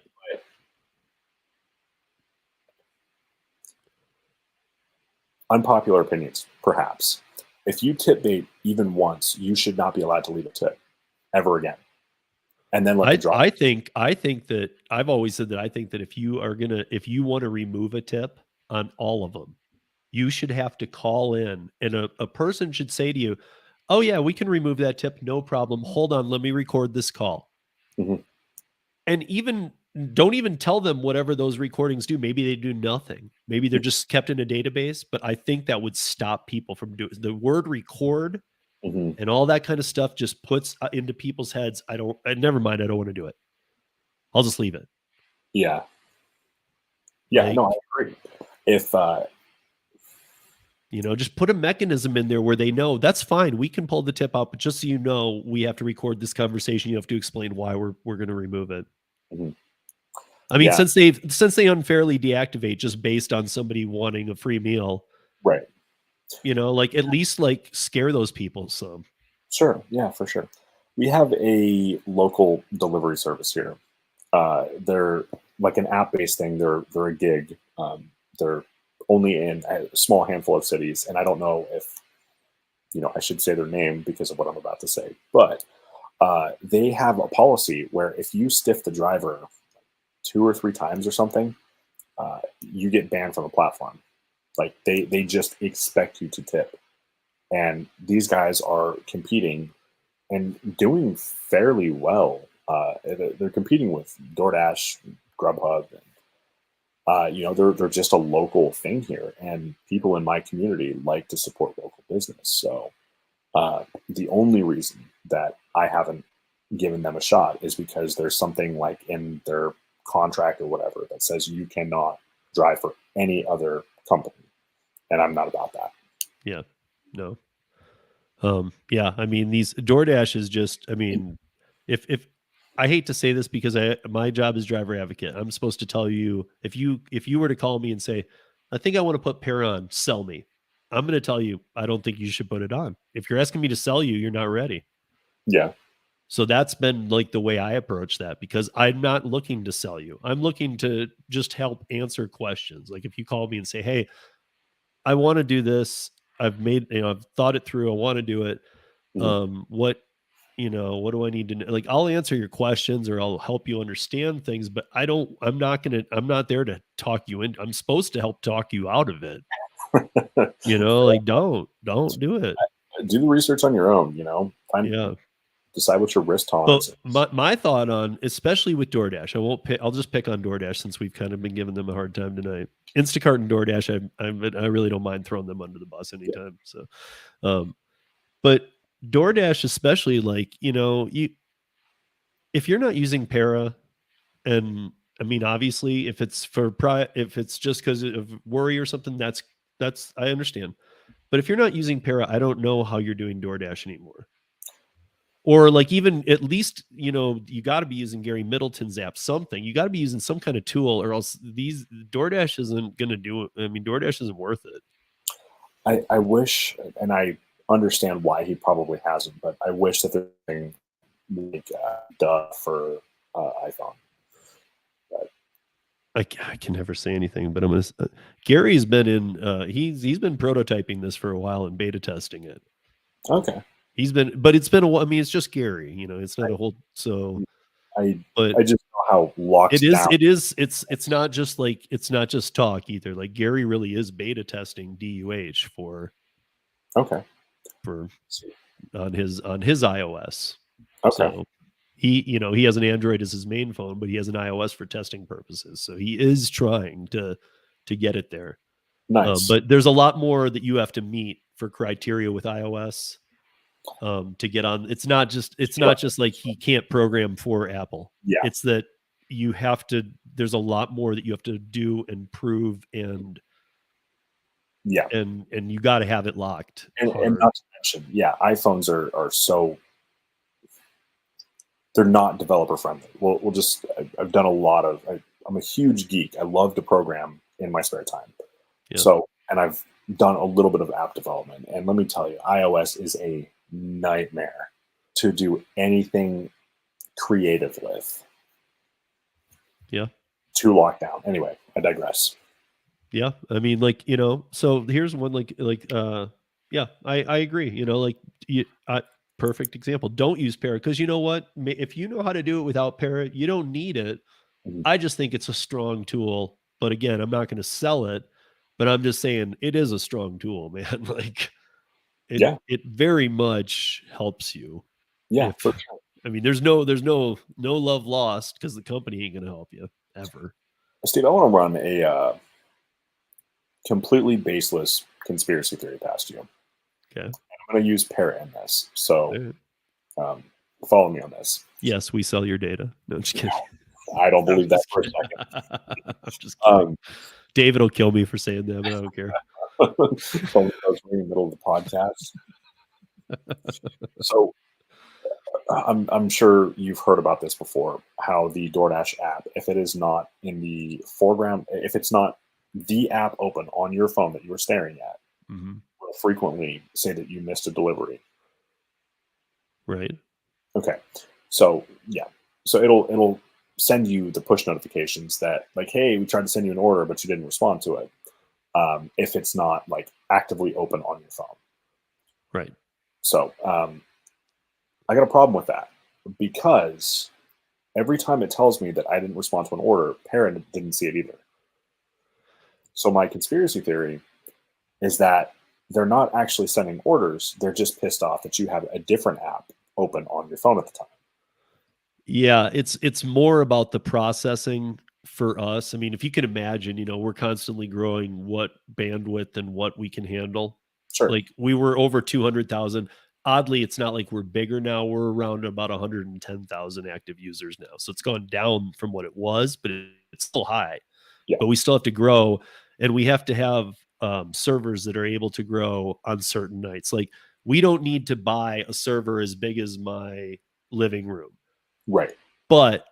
Unpopular opinions, perhaps. If you tip bait even once, you should not be allowed to leave a tip ever again. And then let the drop. I think that I've always said that I think that if you want to remove a tip on all of them, you should have to call in, and a person should say to you, "Oh yeah, we can remove that tip, no problem. Hold on, let me record this call." Mm-hmm. And don't even tell them whatever those recordings do. Maybe they do nothing. Maybe they're just kept in a database. But I think that would stop people from doing the word record Mm-hmm. And all that kind of stuff just puts into people's heads, never mind, I don't want to do it. I'll just leave it. Yeah. Yeah, Like, no, I agree. If just put a mechanism in there where they know that's fine. We can pull the tip out, but just so you know, we have to record this conversation. You have to explain why we're going to remove it. mm-hmm. I mean, Yeah. since they unfairly deactivate just based on somebody wanting a free meal, Right. Like at least like scare those people some. Sure. Yeah, for sure. We have a local delivery service here. They're like an app-based thing. They're a gig. They're only in a small handful of cities, and I don't know if I should say their name because of what I'm about to say. But they have a policy where if you stiff the driver 2 or 3 times or something, you get banned from the platform. Like they just expect you to tip, and these guys are competing and doing fairly well. They're competing with DoorDash, Grubhub, and they're just a local thing here, and people in my community like to support local business. So the only reason that I haven't given them a shot is because there's something like in their contract or whatever that says you cannot drive for any other company, and I'm not about that. Yeah, no. Yeah, I mean, these DoorDash is just, I mean, if I hate to say this because my job is driver advocate. I'm supposed to tell you if you were to call me and say, I think I want to put Pear on, sell me. I'm going to tell you, I don't think you should put it on. If you're asking me to sell you, you're not ready. Yeah. So that's been like the way I approach that, because I'm not looking to sell you. I'm looking to just help answer questions. Like if you call me and say, hey, I want to do this. I've thought it through. I want to do it. Mhm. What do I need to know? Like, I'll answer your questions or I'll help you understand things, but I'm not there to talk you in. I'm supposed to help talk you out of it. Like don't do it. Do the research on your own, Yeah. decide what your risk So tolerance is. my thought on, especially with DoorDash, I'll just pick on DoorDash since we've kind of been giving them a hard time tonight. Instacart and DoorDash, I really don't mind throwing them under the bus anytime. So, but DoorDash, especially, like, if you're not using Para, and I mean, obviously, if it's just because of worry or something, that's I understand. But if you're not using Para, I don't know how you're doing DoorDash anymore. Or like, even at least, you got to be using Gary Middleton's app, something. You got to be using some kind of tool, or else these DoorDash isn't going to do it. I mean, DoorDash isn't worth it. I wish, and I understand why he probably hasn't, but I wish that there's thing like for iPhone. I can never say anything, but I'm gonna. Gary's been in. He's been prototyping this for a while and beta testing it. Okay. But it's been a while. I mean, it's just Gary. It's not a whole. So, I but just know how locked down. It's not just talk either. Like, Gary really is beta testing DUH for on his iOS. Okay. So he has an Android as his main phone, but he has an iOS for testing purposes. So he is trying to get it there. Nice. But there's a lot more that you have to meet for criteria with iOS to get on. It's not just like he can't program for Apple. Yeah. It's that there's a lot more that you have to do and prove, and and you got to have it locked. And not to mention, iPhones are so, they're not developer friendly. We'll just, I've done a lot of, I'm a huge geek. I love to program in my spare time. Yeah. So, and I've done a little bit of app development, and let me tell you, iOS is a nightmare to do anything creative with. Yeah. Too locked down. Anyway, I digress. Yeah. I mean, like, so here's one, yeah, I agree. Perfect example. Don't use Para, because you know what? If you know how to do it without Para, you don't need it. Mm-hmm. I just think it's a strong tool. But again, I'm not going to sell it. But I'm just saying it is a strong tool, man. Like, it very much helps you. Yeah, for sure. I mean, there's no love lost, because the company ain't going to help you ever. Steve, I want to run a completely baseless conspiracy theory past you. Okay. I'm going to use Para in this. So Right. follow me on this. Yes, we sell your data. No, I'm just kidding. I don't believe I'm that just for a kidding. second. I'm just kidding. Um, David will kill me for saying that, but I don't care. so I was in the middle of the podcast. So I'm sure you've heard about this before, how the DoorDash app, if it is not in the foreground, if it's not the app open on your phone that you were staring at, will frequently say that you missed a delivery. Right. Okay. So yeah. So it'll send you the push notifications that like, hey, we tried to send you an order, but you didn't respond to it. If it's not like actively open on your phone. Right. So I got a problem with that because every time it tells me that I didn't respond to an order, Parent didn't see it either. So my conspiracy theory is that they're not actually sending orders. They're just pissed off that you have a different app open on your phone at the time. Yeah, it's more about the processing for us. I mean, if you can imagine, we're constantly growing what bandwidth and what we can handle. Sure. Like we were over 200,000. Oddly, it's not like we're bigger now. We're around about 110,000 active users now. So it's gone down from what it was, but it's still high. Yeah. But we still have to grow, and we have to have servers that are able to grow on certain nights. Like we don't need to buy a server as big as my living room. Right. But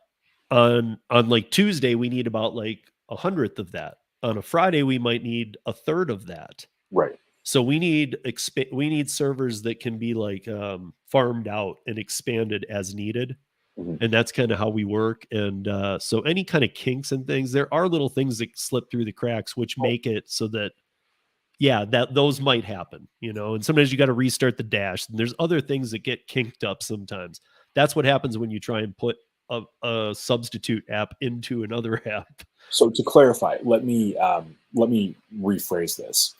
on like Tuesday, we need about like 100th of that. On a Friday, we might need a third of that. Right. So we need servers that can be like farmed out and expanded as needed. Mm-hmm. And that's kind of how we work. And so any kind of kinks and things, there are little things that slip through the cracks, which make it so that, yeah, that those might happen, and sometimes you got to restart the dash. And there's other things that get kinked up sometimes. That's what happens when you try and put a substitute app into another app. So to clarify, let me rephrase this.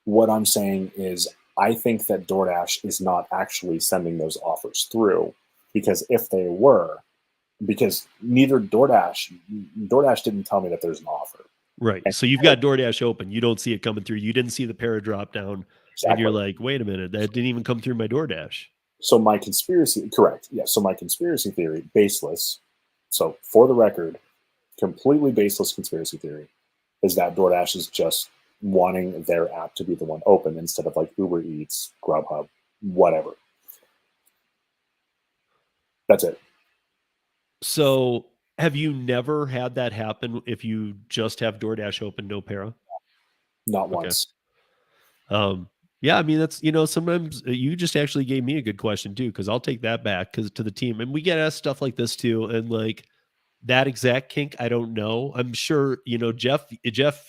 What I'm saying is I think that DoorDash is not actually sending those offers through, because if they were, because neither DoorDash didn't tell me that there's an offer. Right. So you've got DoorDash open. You don't see it coming through. You didn't see the para drop down. Exactly. And you're like, wait a minute, that didn't even come through my DoorDash. So my conspiracy, correct. Yeah. So my conspiracy theory, baseless. So for the record, completely baseless conspiracy theory is that DoorDash is just wanting their app to be the one open instead of like UberEats, Grubhub, whatever. That's it. So have you never had that happen if you just have DoorDash open, no para? Not once. Yeah, I mean, that's, sometimes you just actually gave me a good question too, because I'll take that back to the team. And we get asked stuff like this too. And like that exact kink, I don't know. I'm sure, Jeff,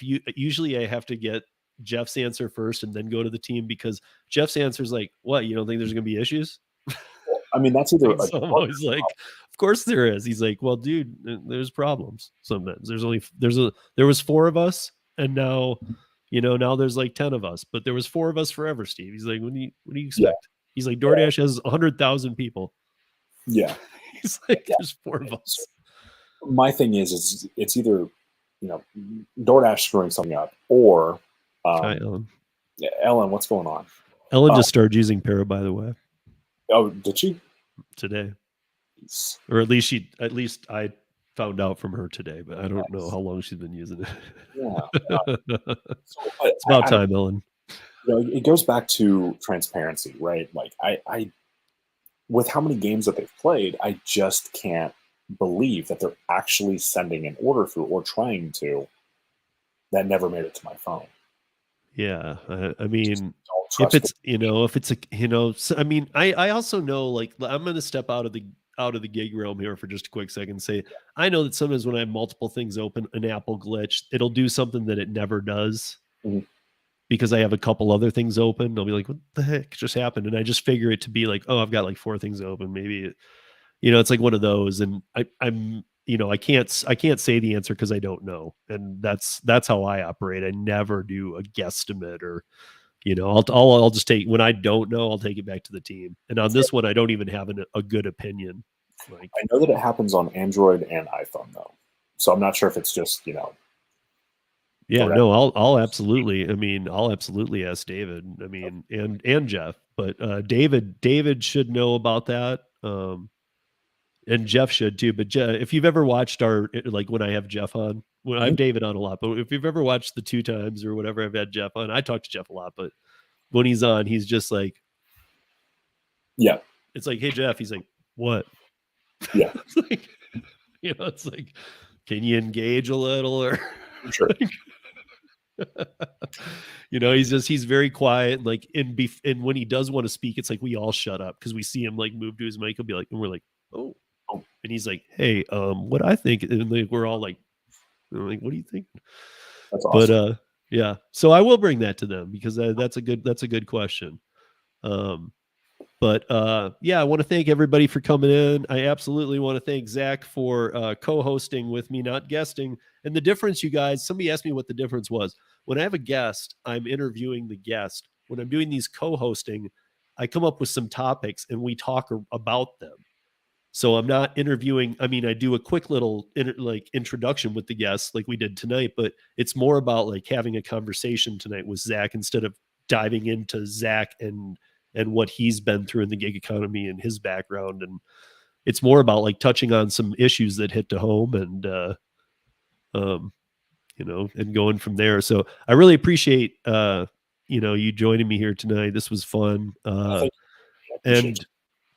usually I have to get Jeff's answer first and then go to the team, because Jeff's answer is like, what, you don't think there's going to be issues? I mean, that's either. So I'm always like, of course there is. He's like, well, dude, there's problems sometimes. There was 4 of us, and now, now there's like 10 of us, but there was 4 of us forever, Steve. He's like, what do you expect? Yeah. He's like, DoorDash has 100,000 people. Yeah. He's like, there's 4 of us. My thing is it's either, DoorDash screwing something up, or Hi, Ellen. Yeah, Ellen, what's going on? Ellen just started using para, by the way. Oh, did she? Today. Or at least I found out from her today, but I don't know how long she's been using it. Yeah. It's about time, Ellen. It goes back to transparency, right? Like I with how many games that they've played, I just can't believe that they're actually sending an order through, or trying to, that never made it to my phone. Yeah. I mean, if it's, I mean, I also know, like, I'm going to step out of the gig realm here for just a quick second and say, I know that sometimes when I have multiple things open, an app will glitch. It'll do something that it never does. Mm-hmm. Because I have a couple other things open. I'll be like, what the heck just happened? And I just figure it to be like, oh, I've got like 4 things open. Maybe, it's like one of those. And I'm, I can't say the answer because I don't know. And that's how I operate. I never do a guesstimate, or, I'll just take, when I don't know, I'll take it back to the team. And on this one, I don't even have a good opinion. Like, I know that it happens on Android and iPhone though. So I'm not sure if it's just, Yeah, no, I'll absolutely. I mean, I'll absolutely ask David. I mean, and Jeff, but David should know about that. And Jeff should too. But if you've ever watched like when I have Jeff on, when I have David on a lot, but if you've ever watched the 2 times or whatever I've had Jeff on, I talk to Jeff a lot, but when he's on, he's just like, yeah, it's like, hey Jeff, he's like, what? Yeah. It's like, it's like, can you engage a little or sure. He's very quiet. Like and when he does want to speak, it's like we all shut up because we see him like move to his mic. He'll be like, and we're like, oh, and he's like, hey, what I think, and like, we're all like, what do you think? That's awesome. But yeah, so I will bring that to them because that's a good question. But yeah, I want to thank everybody for coming in. I absolutely want to thank Zach for co-hosting with me, not guesting. And the difference, you guys, somebody asked me what the difference was. When I have a guest, I'm interviewing the guest. When I'm doing these co-hosting, I come up with some topics and we talk about them. So I'm not interviewing. I mean, I do a quick little introduction with the guests like we did tonight, but it's more about like having a conversation tonight with Zach instead of diving into Zach and what he's been through in the gig economy and his background. And it's more about like touching on some issues that hit to home and, and going from there. So I really appreciate, you joining me here tonight. This was fun. And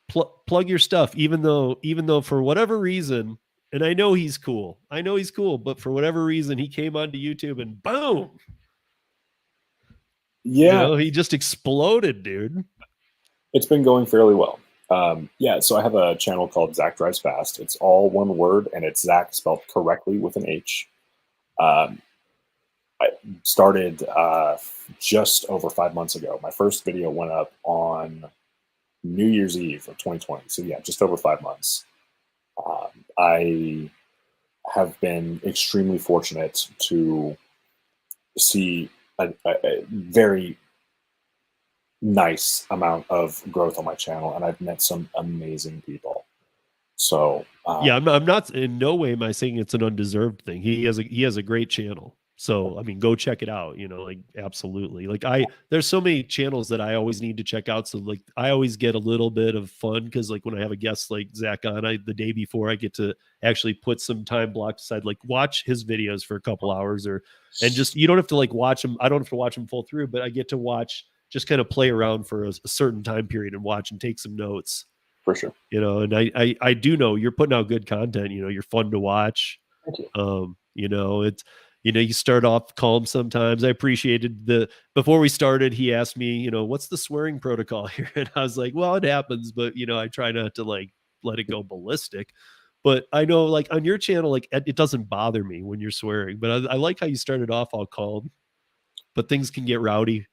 plug your stuff, even though for whatever reason, and I know he's cool, but for whatever reason, he came onto YouTube and boom. Yeah. He just exploded, dude. It's been going fairly well. Yeah, so I have a channel called ZachDrivesFast. It's all one word, and it's Zach spelled correctly with an H. I started just over 5 months ago. My first video went up on New Year's Eve of 2020. So yeah, just over 5 months. I have been extremely fortunate to see a very nice amount of growth on my channel, and I've met some amazing people. So yeah, I'm not in no way am I saying it's an undeserved thing. He has a great channel. So I mean, go check it out. Absolutely. Like there's so many channels that I always need to check out. So like I always get a little bit of fun because like when I have a guest like Zach on, the day before I get to actually put some time blocked aside, like watch his videos for a couple hours and just you don't have to like watch them. I don't have to watch them full through, but I get to watch, just kind of play around for a certain time period and watch and take some notes. For sure. And I do know you're putting out good content. You're fun to watch. Thank you. It's. You start off calm sometimes. I appreciated before we started, he asked me, what's the swearing protocol here? And I was like, well, it happens, but I try not to like let it go ballistic. But I know like on your channel, like it doesn't bother me when you're swearing, but I like how you started off all calm, but things can get rowdy.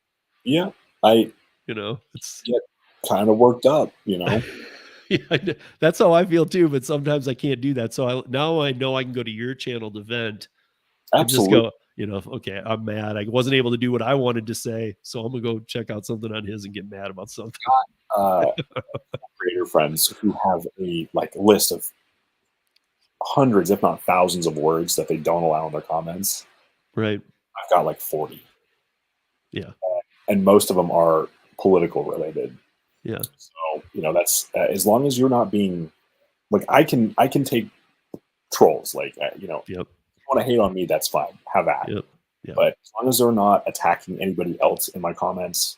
Yeah. It's get kind of worked up, Yeah, that's how I feel too. But sometimes I can't do that. So now I know I can go to your channel to vent. Absolutely. And just go, okay, I'm mad. I wasn't able to do what I wanted to say. So I'm going to go check out something on his and get mad about something. Creator friends who have a list of hundreds, if not thousands of words that they don't allow in their comments. Right. I've got like 40. Yeah. And most of them are political related. Yeah. So, that's as long as you're not being like, I can take trolls, Yep. You want to hate on me, that's fine. Have at. Yep. But as long as they're not attacking anybody else in my comments,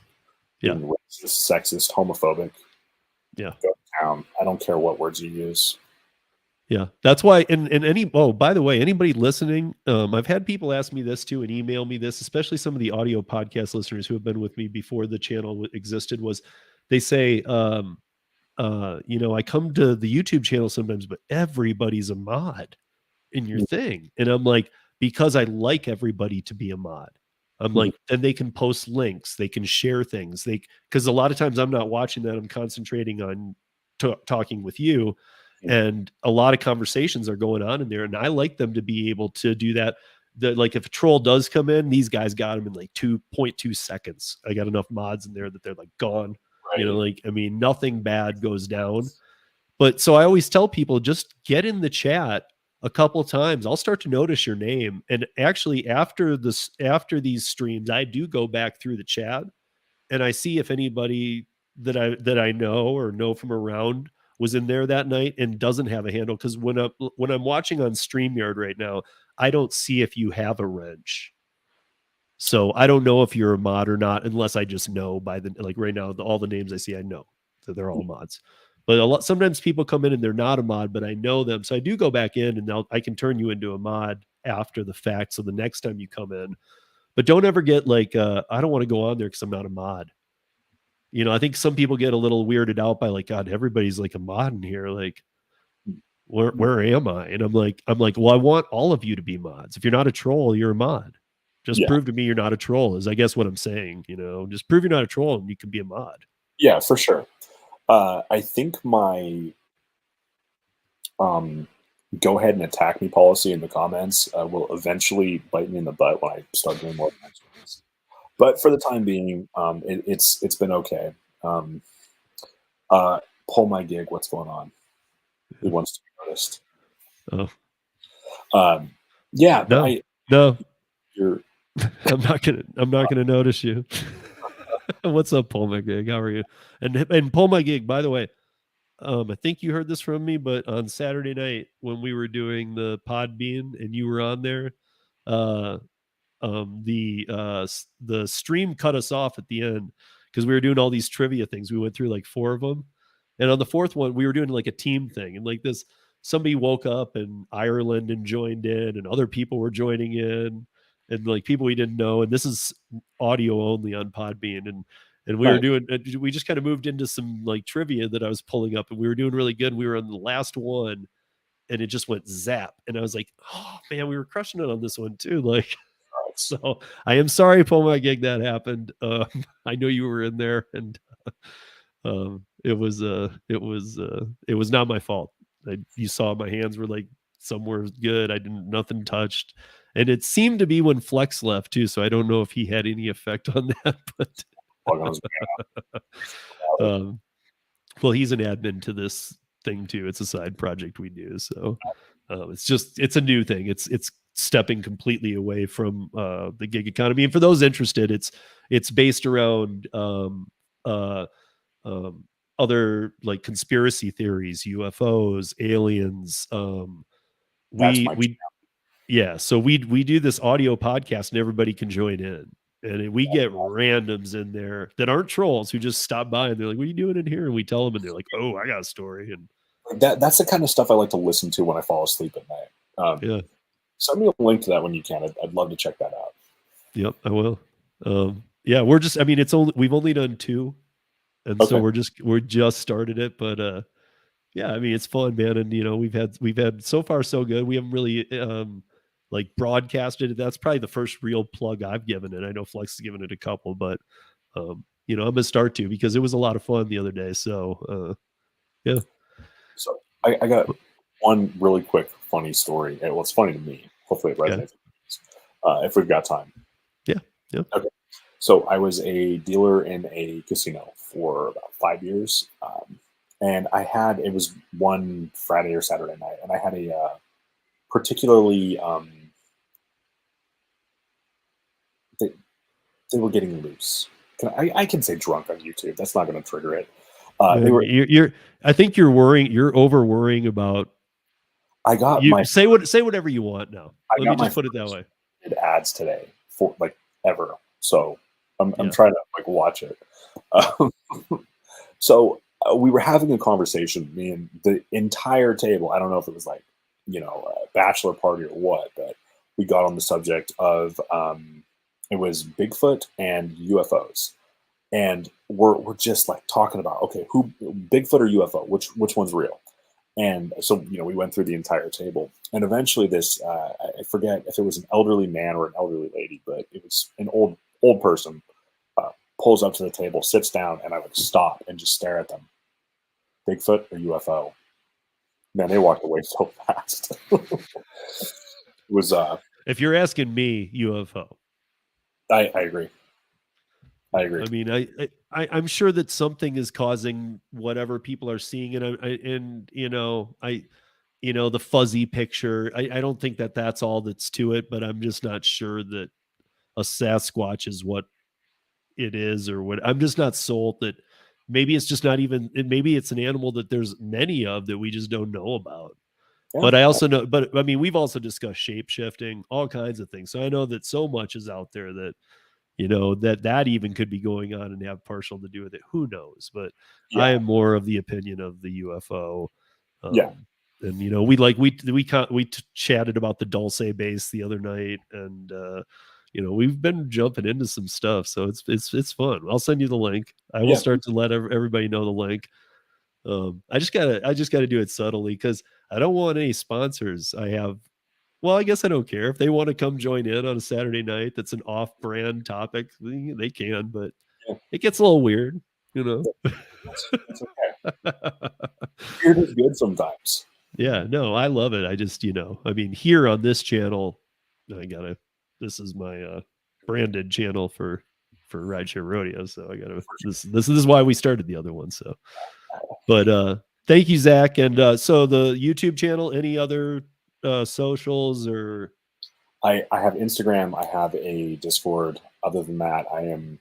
being racist, sexist, homophobic, go to town. I don't care what words you use. Yeah, that's why. By the way, anybody listening, I've had people ask me this too and email me this, especially some of the audio podcast listeners who have been with me before the channel existed. Was they say, I come to the YouTube channel sometimes, but everybody's a mod in your thing. And I'm like, because I like everybody to be a mod. I'm like, and they can post links, they can share things. Because a lot of times I'm not watching that. I'm concentrating on talking with you. And a lot of conversations are going on in there. And I like them to be able to do that. Like if a troll does come in, these guys got him in like 2.2 seconds. I got enough mods in there that they're like gone. Right. Nothing bad goes down. But so I always tell people, just get in the chat a couple times, I'll start to notice your name. And actually, after these streams, I do go back through the chat and I see if anybody that I know from around was in there that night and doesn't have a handle. Because when I'm watching on StreamYard right now, I don't see if you have a wrench. So I don't know if you're a mod or not, unless I just know by the, like right now, all the names I see, I know that they're all mods. But sometimes people come in and they're not a mod, but I know them. So I do go back in and I can turn you into a mod after the fact. So the next time you come in, but don't ever get like, I don't want to go on there because I'm not a mod. You know, I think some people get a little weirded out by like, God, everybody's like a mod in here. Like, where am I? And I'm like, well, I want all of you to be mods. If you're not a troll, you're a mod. Just prove to me you're not a troll is I guess what I'm saying, you know, just prove you're not a troll and you can be a mod. Yeah, for sure. I think my go ahead and attack me policy in the comments will eventually bite me in the butt when I start doing more mentions. But for the time being, it's been okay. Pull my gig. What's going on? Who wants to be noticed? Oh, yeah. No. You're. I'm not gonna notice you. What's up, Pull My Gig? How are you? And Pull My Gig, by the way, I think you heard this from me, but on Saturday night when we were doing the Podbean and you were on there, the stream cut us off at the end because we were doing all these trivia things. We went through like 4 of them, and on the 4th one, we were doing like a team thing, and like this, somebody woke up in Ireland and joined in, and other people were joining in. And like people we didn't know, and this is audio only on Podbean, and we were doing. We just kind of moved into some like trivia that I was pulling up, and we were doing really good. We were on the last one, and it just went zap, and I was like, "Oh man, we were crushing it on this one too!" Like, so I am sorry, Pull My Gig, that happened. I know you were in there, and it was not my fault. You saw my hands were like somewhere good. I didn't nothing touched. And it seemed to be when Flex left too, so I don't know if he had any effect on that. But well, he's an admin to this thing too. It's a side project we do, so it's a new thing. It's stepping completely away from the gig economy. And for those interested, it's based around other like conspiracy theories, UFOs, aliens. So we do this audio podcast and everybody can join in, and we get randoms in there that aren't trolls who just stop by and they're like, "What are you doing in here?" And we tell them, and they're like, "Oh, I got a story." And that's the kind of stuff I like to listen to when I fall asleep at night. Yeah, send me a link to that when you can. I'd love to check that out. Yep, I will. Yeah, we're just. I mean, we've only done 2, and so we're just started it, but yeah, I mean, it's fun, man. And you know, we've had so far so good. We haven't really like broadcasted it. That's probably the first real plug I've given it. I know Flex has given it a couple, but you know, I'm gonna start to because it was a lot of fun the other day. So yeah. So I got one really quick funny story. Well, it's funny to me. Hopefully it resonates. If we've got time. Yeah. Okay. So I was a dealer in a casino for about 5 years. And it was one Friday or Saturday night, and I had a particularly, they were getting loose. I can say drunk on YouTube. That's not going to trigger it. I think you're worrying. You're over worrying about. I got say whatever you want now. Let me just put it that way. Ads today for like ever. So I'm trying to like watch it. So we were having a conversation, me and the entire table. I don't know if it was like, you know, a bachelor party or what, but we got on the subject of it was Bigfoot and UFOs. And we're just like talking about, okay, who Bigfoot or UFO, which one's real? And so, you know, we went through the entire table, and eventually this, I forget if it was an elderly man or an elderly lady, but it was an old person, pulls up to the table, sits down, and I would stop and just stare at them. Bigfoot or UFO? Man, they walked away so fast. It was, if you're asking me, UFO. I agree. I mean, I'm sure that something is causing whatever people are seeing, and you know, the fuzzy picture. I don't think that that's all that's to it, but I'm just not sure that a Sasquatch is what it is, or what. I'm just not sold that. Maybe it's just not even. Maybe it's an animal that there's many of that we just don't know about. Yeah. But I also know. But I mean, we've also discussed shape shifting, all kinds of things. So I know that so much is out there that that even could be going on and have partial to do with it. Who knows? But I am more of the opinion of the UFO. And we chatted about the Dulce base the other night, and we've been jumping into some stuff, so it's fun. I'll send you the link. I will start to let everybody know the link. I just gotta do it subtly because I don't want any sponsors. Well, I guess I don't care if they want to come join in on a Saturday night. That's an off-brand topic. They can, but it gets a little weird, It's okay. Weird is good sometimes. Yeah, no, I love it. I just, I mean, here on this channel, this is my branded channel for Rideshare Rodeo. So I gotta, this is why we started the other one. So, but thank you, Zach. And so the YouTube channel, any other socials or? I have Instagram. I have a Discord. Other than that, I am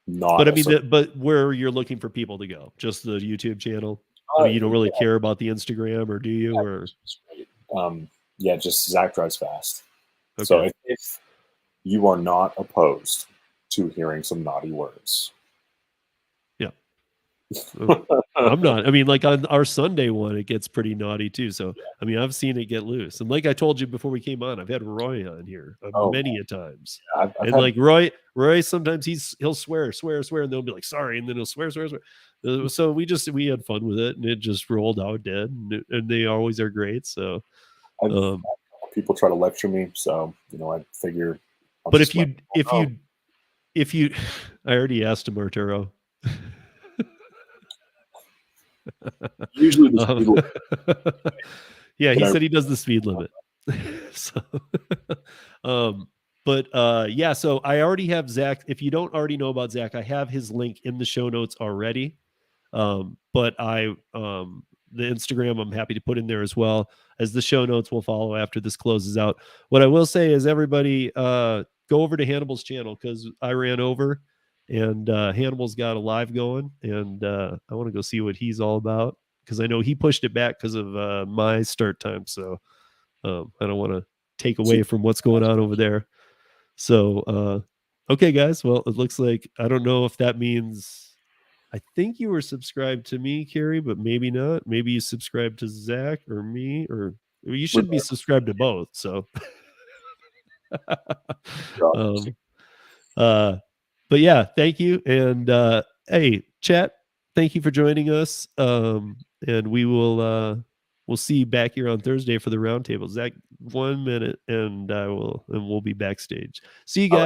not. But I mean, but where you're looking for people to go, just the YouTube channel. I mean, you don't really care about the Instagram, or do you? Or just ZachDrivesFast. Okay. So if you are not opposed to hearing some naughty words, I'm not. I mean, like on our Sunday one, it gets pretty naughty too. So I mean, I've seen it get loose, and like I told you before we came on, I've had Roy on here many a times, and like Roy sometimes he'll swear, and they'll be like sorry, and then he'll swear. So we had fun with it, and it just rolled out dead, and they always are great. So people try to lecture me, so I figure. But if you, I already asked him, Arturo. Usually the speed limit. Yeah, he said he does the speed limit. So so I already have Zach. If you don't already know about Zach, I have his link in the show notes already. But the Instagram I'm happy to put in there as well, as the show notes will follow after this closes out. What I will say is everybody go over to Hannibal's channel, because I ran over and Hannibal's got a live going, and I want to go see what he's all about, because I know he pushed it back because of my start time. So I don't want to take away from what's going on over there. So okay, guys. Well, it looks like, I don't know if that means, I think you were subscribed to me, Carrie, but maybe not. Maybe you subscribed to Zach or me, or you should be subscribed to both. So but yeah, thank you. And hey, chat, thank you for joining us. And we'll see you back here on Thursday for the roundtable. Zach, 1 minute, and we'll be backstage. See you guys.